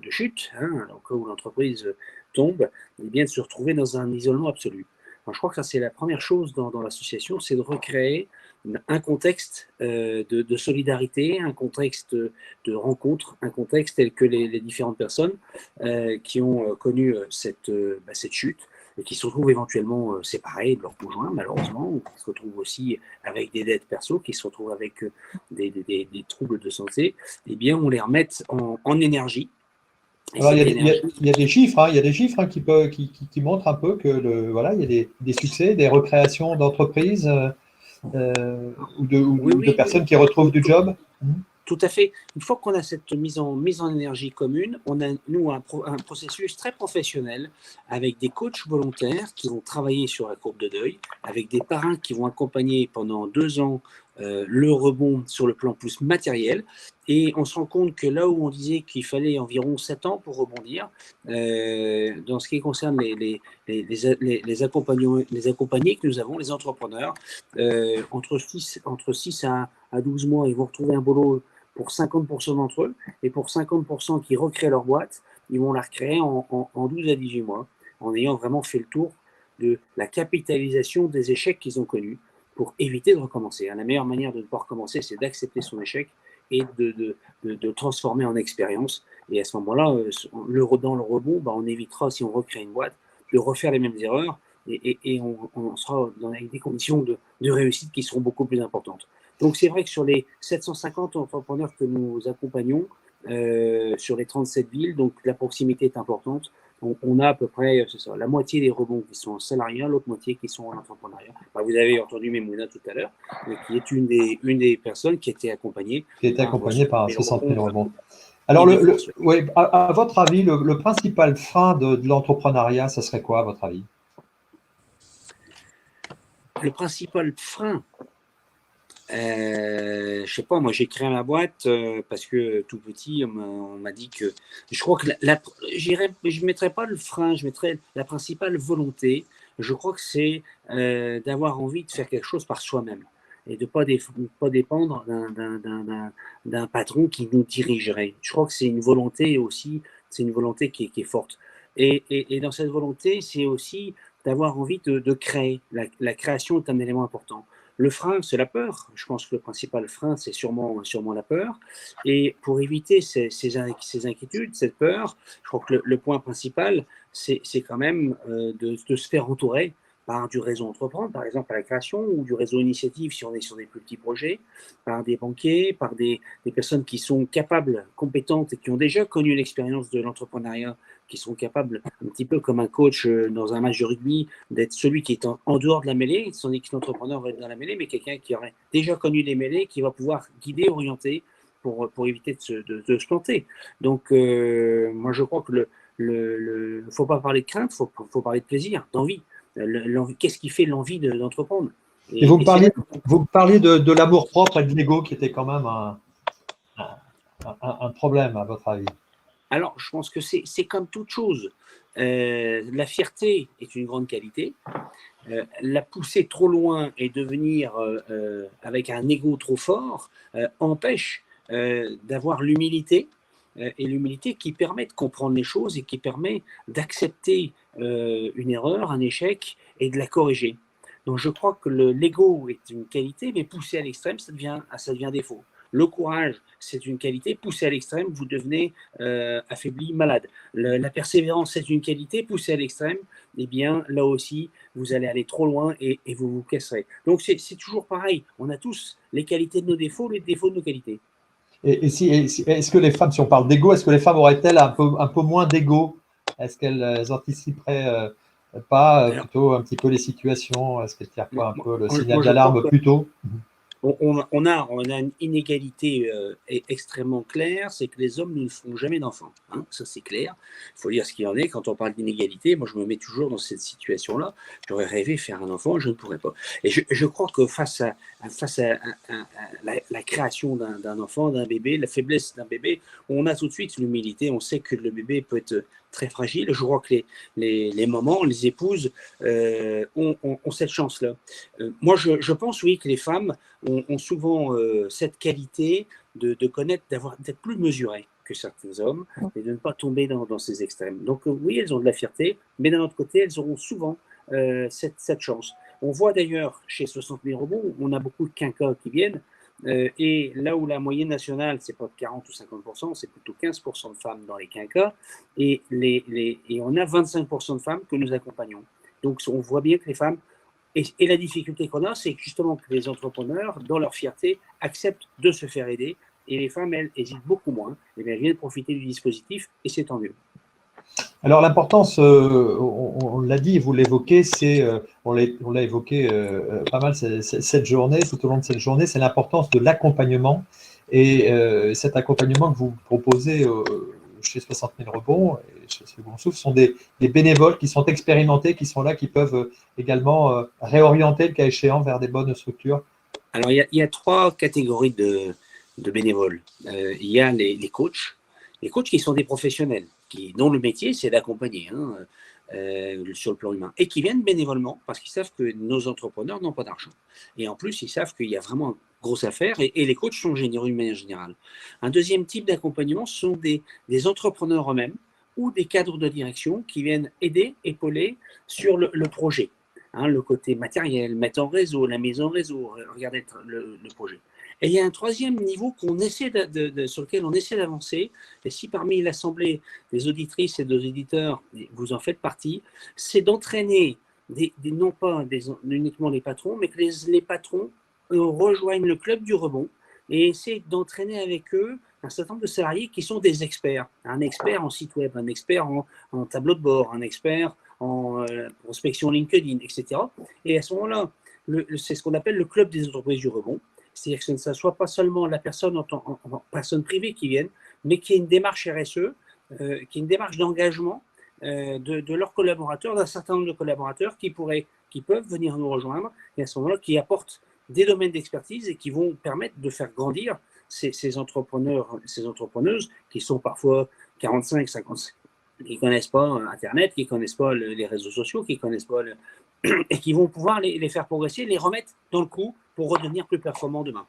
chute, en cas où l'entreprise tombe, eh bien de se retrouver dans un isolement absolu. Alors, je crois que ça, c'est la première chose dans l'association, c'est de recréer un contexte de solidarité, un contexte de rencontre, un contexte tel que les différentes personnes qui ont connu cette chute, et qui se retrouvent éventuellement séparés de leur conjoint, malheureusement, ou qui se retrouvent aussi avec des dettes perso, qui se retrouvent avec des troubles de santé, eh bien, on les remette en énergie. Alors, il y a des chiffres, qui montrent un peu que il y a des succès, des recréations d'entreprises ou de personnes qui retrouvent du job. Tout à fait. Une fois qu'on a cette mise en énergie commune, on a, nous, un processus très professionnel avec des coachs volontaires qui vont travailler sur la courbe de deuil, avec des parrains qui vont accompagner pendant 2 ans le rebond sur le plan plus matériel. Et on se rend compte que là où on disait qu'il fallait environ 7 ans pour rebondir, dans ce qui concerne les accompagnés que nous avons, les entrepreneurs, entre 6 à 12 mois, ils vont retrouver un boulot pour 50% d'entre eux, et pour 50% qui recréent leur boîte, ils vont la recréer en 12 à 18 mois, en ayant vraiment fait le tour de la capitalisation des échecs qu'ils ont connus pour éviter de recommencer. La meilleure manière de ne pas recommencer, c'est d'accepter son échec et de transformer en expérience. Et à ce moment-là, dans le rebond, on évitera, si on recrée une boîte, de refaire les mêmes erreurs, et on sera dans des conditions de réussite qui seront beaucoup plus importantes. Donc c'est vrai que sur les 750 entrepreneurs que nous accompagnons, sur les 37 villes, donc la proximité est importante. on a à peu près, c'est ça, la moitié des rebonds qui sont en salariat, l'autre moitié qui sont en entrepreneuriat. Enfin, vous avez entendu Memouna tout à l'heure, qui est une des personnes qui a été accompagnée par 60 000 rebonds. Alors, Alors, à votre avis, le principal frein de l'entrepreneuriat, ce serait quoi, à votre avis? Le principal frein, je sais pas, moi j'ai créé ma boîte parce que tout petit, on m'a dit que. Je crois que je mettrais pas le frein, je mettrais la principale volonté. Je crois que c'est d'avoir envie de faire quelque chose par soi-même et de pas dépendre d'un patron qui nous dirigerait. Je crois que c'est une volonté aussi, c'est une volonté qui est forte. Et dans cette volonté, c'est aussi d'avoir envie de créer. La création est un élément important. Le frein, c'est la peur. Je pense que le principal frein, c'est sûrement la peur. Et pour éviter ces inquiétudes, cette peur, je crois que le point principal, c'est quand même de se faire entourer par du réseau entreprendre, par exemple à la création, ou du réseau initiative si on est sur des plus petits projets, par des banquiers, par des personnes qui sont capables, compétentes et qui ont déjà connu l'expérience de l'entrepreneuriat, qui sont capables, un petit peu comme un coach dans un match de rugby, d'être celui qui est en dehors de la mêlée, tandis que l'entrepreneur va être dans la mêlée, mais quelqu'un qui aurait déjà connu les mêlées, qui va pouvoir guider, orienter pour éviter de se planter. Donc, moi, je crois que faut pas parler de crainte, faut parler de plaisir, d'envie. Qu'est-ce qui fait l'envie d'entreprendre? Et vous me parliez de l'amour-propre et de l'ego qui était quand même un problème, à votre avis. Alors, je pense que c'est comme toute chose. La fierté est une grande qualité. La pousser trop loin et devenir avec un ego trop fort empêche d'avoir l'humilité. Et l'humilité qui permet de comprendre les choses et qui permet d'accepter une erreur, un échec et de la corriger. Donc je crois que l'ego est une qualité, mais poussé à l'extrême, ça devient défaut. Le courage, c'est une qualité, poussé à l'extrême, vous devenez affaibli, malade. La persévérance, c'est une qualité, poussée à l'extrême, eh bien là aussi, vous allez aller trop loin et vous vous casserez. Donc c'est toujours pareil, on a tous les qualités de nos défauts, les défauts de nos qualités. Est-ce que les femmes, si on parle d'ego, est-ce que les femmes auraient-elles un peu moins d'ego? Est-ce qu'elles anticiperaient plutôt un petit peu les situations? Est-ce qu'elles tirent pas un peu le signal d'alarme plus tôt? On a une inégalité extrêmement claire, c'est que les hommes ne font jamais d'enfants. Hein, ça, c'est clair. Il faut dire ce qu'il y en est. Quand on parle d'inégalité, moi, je me mets toujours dans cette situation-là. J'aurais rêvé faire un enfant, je ne pourrais pas. Et je crois que face à la création d'un enfant, d'un bébé, la faiblesse d'un bébé, on a tout de suite l'humilité. On sait que le bébé peut être très fragile. Je crois que les mamans, les épouses ont cette chance-là. Moi, je pense, oui, que les femmes ont souvent cette qualité de connaître, d'être plus mesurées que certains hommes et de ne pas tomber dans ces extrêmes. Donc oui, elles ont de la fierté, mais d'un autre côté, elles auront souvent cette chance. On voit d'ailleurs chez 60 000 rebonds, on a beaucoup de quinquas qui viennent, et là où la moyenne nationale, c'est pas 40 ou 50%, c'est plutôt 15% de femmes dans les quinquas, et on a 25% de femmes que nous accompagnons. Donc on voit bien que les femmes, et la difficulté qu'on a, c'est justement que les entrepreneurs, dans leur fierté, acceptent de se faire aider, et les femmes, elles, hésitent beaucoup moins, et bien, elles viennent profiter du dispositif, et c'est tant mieux. Alors l'importance, on l'a dit, vous l'évoquez, on l'a évoqué pas mal cette journée, tout au long de cette journée, c'est l'importance de l'accompagnement. Et cet accompagnement que vous proposez chez 60 000 rebonds, et chez Second Souffle, sont des bénévoles qui sont expérimentés, qui sont là, qui peuvent également réorienter le cas échéant vers des bonnes structures. Alors il y a 3 catégories de bénévoles. Il y a les coachs qui sont des professionnels, dont le métier, c'est d'accompagner sur le plan humain, et qui viennent bénévolement parce qu'ils savent que nos entrepreneurs n'ont pas d'argent. Et en plus, ils savent qu'il y a vraiment une grosse affaire, et les coachs sont généreux d'une manière générale. Un deuxième type d'accompagnement sont des entrepreneurs eux-mêmes ou des cadres de direction qui viennent aider, épauler sur le projet. Le côté matériel, mettre en réseau, la mise en réseau, regarder le projet. Et il y a un troisième niveau sur lequel on essaie d'avancer, et si parmi l'assemblée des auditrices et des auditeurs, vous en faites partie, c'est d'entraîner, non pas uniquement les patrons, mais que les patrons rejoignent le club du rebond et essaient d'entraîner avec eux un certain nombre de salariés qui sont des experts. Un expert en site web, un expert en tableau de bord, un expert en prospection LinkedIn, etc. Et à ce moment-là, c'est ce qu'on appelle le club des entreprises du rebond. C'est-à-dire que ce ne soit pas seulement la personne en personne privée qui vienne, mais qui ait une démarche RSE, qui ait une démarche d'engagement de leurs collaborateurs, d'un certain nombre de collaborateurs qui peuvent venir nous rejoindre et à ce moment-là qui apportent des domaines d'expertise et qui vont permettre de faire grandir ces entrepreneurs, ces entrepreneuses qui sont parfois 45, 55, qui ne connaissent pas Internet, qui ne connaissent pas les réseaux sociaux, qui ne connaissent pas et qui vont pouvoir les faire progresser, les remettre dans le coup pour redevenir plus performants demain.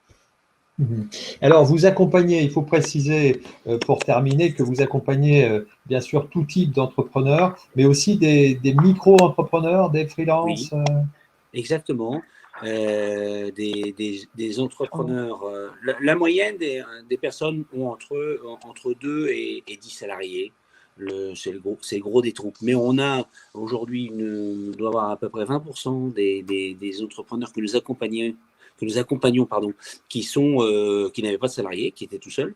Alors, vous accompagnez, il faut préciser pour terminer que vous accompagnez bien sûr tout type d'entrepreneurs, mais aussi des micro-entrepreneurs, des freelances. Oui, exactement. Des entrepreneurs. La moyenne des personnes ont entre 2 et 10 salariés. C'est le gros des troupes. Mais on a aujourd'hui, on doit avoir à peu près 20% des entrepreneurs que nous accompagnons, qui n'avaient pas de salariés, qui étaient tout seuls,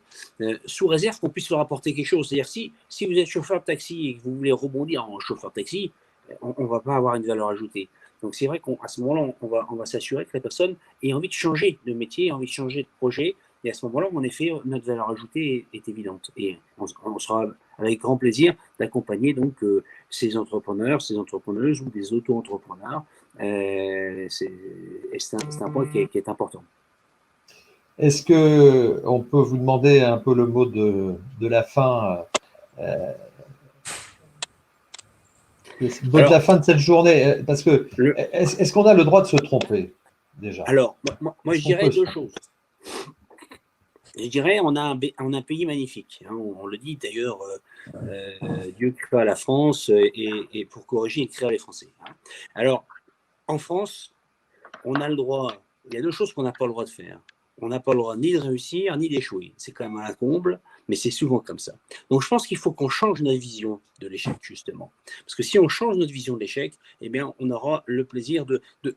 sous réserve qu'on puisse leur apporter quelque chose. C'est-à-dire, si vous êtes chauffeur de taxi et que vous voulez rebondir en chauffeur de taxi, on ne va pas avoir une valeur ajoutée. Donc, c'est vrai qu'à ce moment-là, on va s'assurer que la personne ait envie de changer de métier, ait envie de changer de projet. Et à ce moment-là, en effet, notre valeur ajoutée est évidente. Et on sera avec grand plaisir d'accompagner donc ces entrepreneurs, ces entrepreneuses ou des auto-entrepreneurs. C'est un point qui est important. Est-ce qu'on peut vous demander un peu le mot de la fin la fin de cette journée, parce que est-ce qu'on a le droit de se tromper déjà? Alors, moi je dirais deux choses. Je dirais, on a un pays magnifique. Hein, on le dit d'ailleurs, Dieu créa la France et pour corriger, il créa les Français. Hein. Alors, en France, on a le droit, il y a deux choses qu'on n'a pas le droit de faire. On n'a pas le droit ni de réussir, ni d'échouer. C'est quand même un comble, mais c'est souvent comme ça. Donc, je pense qu'il faut qu'on change notre vision de l'échec, justement. Parce que si on change notre vision de l'échec, eh bien, on aura le plaisir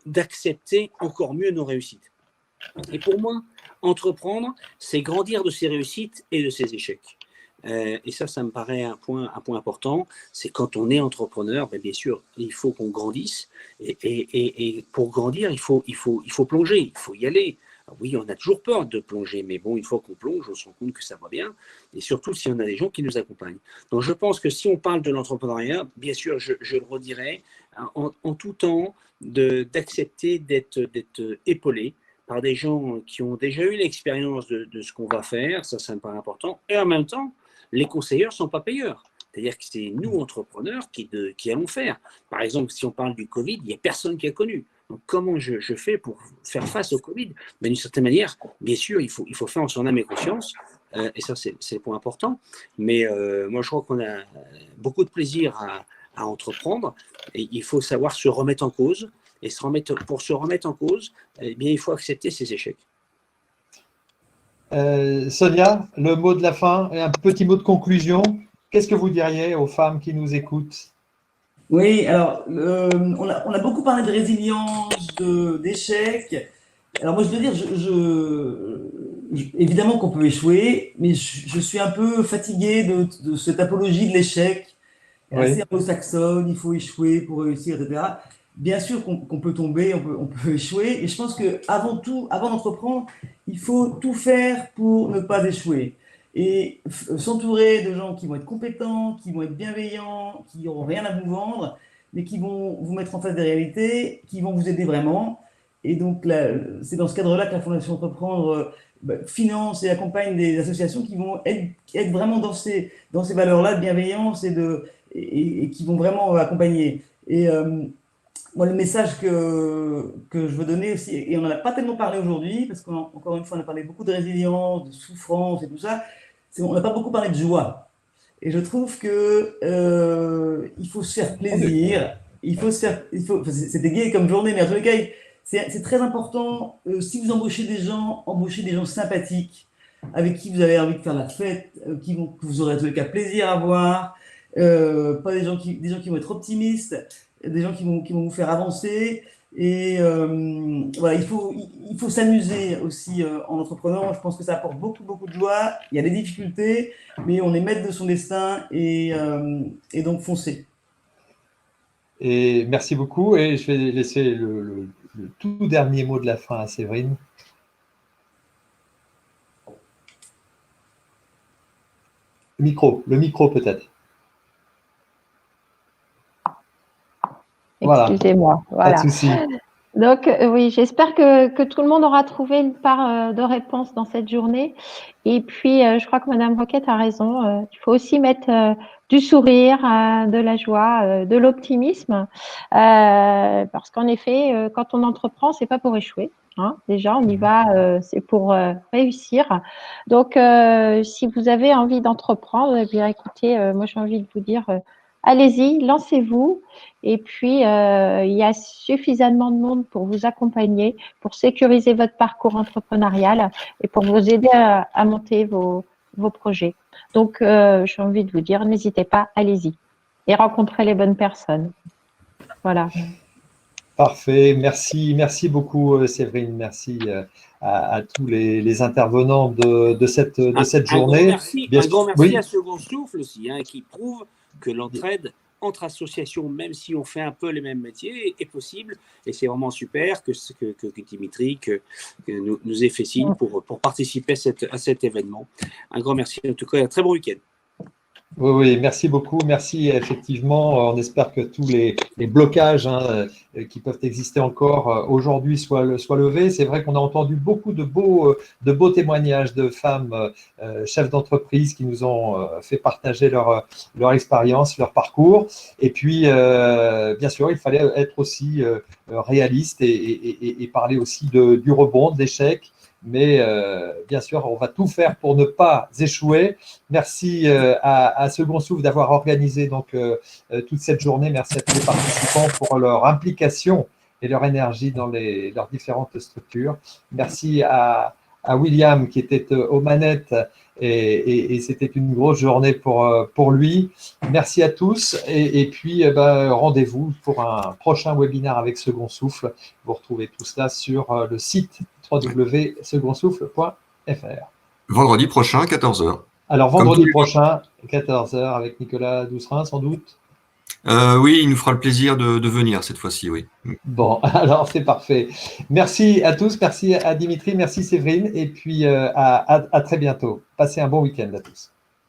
d'accepter encore mieux nos réussites. Et pour moi, entreprendre, c'est grandir de ses réussites et de ses échecs. Et ça me paraît un point important. C'est quand on est entrepreneur, bien sûr, il faut qu'on grandisse. Et pour grandir, il faut plonger, il faut y aller. Oui, on a toujours peur de plonger, mais bon, une fois qu'on plonge, on se rend compte que ça va bien, et surtout si on a des gens qui nous accompagnent. Donc, je pense que si on parle de l'entrepreneuriat, bien sûr, je le redirai, en tout temps, d'accepter d'être épaulé par des gens qui ont déjà eu l'expérience de ce qu'on va faire, ça me paraît important, et en même temps, les conseilleurs ne sont pas payeurs. C'est-à-dire que c'est nous, entrepreneurs, qui allons faire. Par exemple, si on parle du Covid, il n'y a personne qui a connu. Donc, comment je fais pour faire face au Covid? D'une certaine manière, bien sûr, il faut faire en son âme et conscience, et ça, c'est le point important. Mais moi, je crois qu'on a beaucoup de plaisir à entreprendre, et il faut savoir se remettre en cause. Et pour se remettre en cause, eh bien, il faut accepter ses échecs. Sonia, le mot de la fin et un petit mot de conclusion. Qu'est-ce que vous diriez aux femmes qui nous écoutent? Oui, alors, on a beaucoup parlé de résilience, d'échecs. Alors moi, je veux dire, évidemment qu'on peut échouer, mais je suis un peu fatigué de cette apologie de l'échec. Oui. Assez anglo-saxonne, il faut échouer pour réussir, etc. Bien sûr qu'on peut tomber, on peut échouer, et je pense qu'avant tout, avant d'entreprendre, il faut tout faire pour ne pas échouer. Et s'entourer de gens qui vont être compétents, qui vont être bienveillants, qui n'auront rien à vous vendre, mais qui vont vous mettre en face des réalités, qui vont vous aider vraiment. Et donc, c'est dans ce cadre-là que la Fondation Entreprendre finance et accompagne des associations qui vont être vraiment dans ces valeurs-là de bienveillance et qui vont vraiment accompagner. Et moi, le message que je veux donner aussi, et on n'en a pas tellement parlé aujourd'hui, parce qu'encore une fois, on a parlé beaucoup de résilience, de souffrance et tout ça, on n'a pas beaucoup parlé de joie. Et je trouve que il faut se faire plaisir, c'était gai comme journée, mais en tous les cas, c'est très important, si vous embauchez des gens sympathiques, avec qui vous avez envie de faire la fête, que vous aurez en tous les cas plaisir à voir, pas des gens qui vont être optimistes, des gens qui vont vous faire avancer, Et voilà, il faut s'amuser aussi en entrepreneur. Je pense que ça apporte beaucoup, beaucoup de joie. Il y a des difficultés, mais on est maître de son destin et donc foncer. Et merci beaucoup. Et je vais laisser le tout dernier mot de la fin à Séverine. Le micro peut-être. Voilà. Excusez-moi. Voilà. Pas de souci. Donc, oui, j'espère que tout le monde aura trouvé une part de réponse dans cette journée. Et puis, je crois que Madame Roquette a raison. Il faut aussi mettre du sourire, de la joie, de l'optimisme. Parce qu'en effet, quand on entreprend, c'est pas pour échouer. Hein. Déjà, on y va, c'est pour réussir. Donc, si vous avez envie d'entreprendre, eh bien, écoutez, moi, j'ai envie de vous dire, allez-y, lancez-vous. Et puis, il y a suffisamment de monde pour vous accompagner, pour sécuriser votre parcours entrepreneurial et pour vous aider à monter vos projets. Donc, j'ai envie de vous dire, n'hésitez pas, allez-y et rencontrez les bonnes personnes. Voilà. Parfait. Merci beaucoup, Séverine. Merci à tous les intervenants de cette journée. Un grand merci à Second Souffle aussi, qui prouve que l'entraide entre associations, même si on fait un peu les mêmes métiers, est possible. Et c'est vraiment super que Dimitri nous ait fait signe pour participer à cet événement. Un grand merci. En tout cas, un très bon week-end. Oui, merci beaucoup. Merci, effectivement. On espère que tous les blocages qui peuvent exister encore aujourd'hui soient levés. C'est vrai qu'on a entendu beaucoup de beaux témoignages de femmes chefs d'entreprise qui nous ont fait partager leur expérience, leur parcours. Et puis, bien sûr, il fallait être aussi réaliste et parler aussi du rebond, de l'échec. Mais bien sûr, on va tout faire pour ne pas échouer. Merci à Second Souffle d'avoir organisé donc toute cette journée. Merci à tous les participants pour leur implication et leur énergie dans leurs différentes structures. Merci à William qui était aux manettes et c'était une grosse journée pour lui. Merci à tous et puis rendez-vous pour un prochain webinaire avec Second Souffle. Vous retrouvez tout cela sur le site www.secondsouffle.fr. Vendredi prochain, 14h. Alors, vendredi prochain, 14h, avec Nicolas Doucerin, sans doute. Oui, il nous fera le plaisir de venir cette fois-ci, oui. Bon, alors c'est parfait. Merci à tous, merci à Dimitri, merci Séverine, et puis à très bientôt. Passez un bon week-end à tous.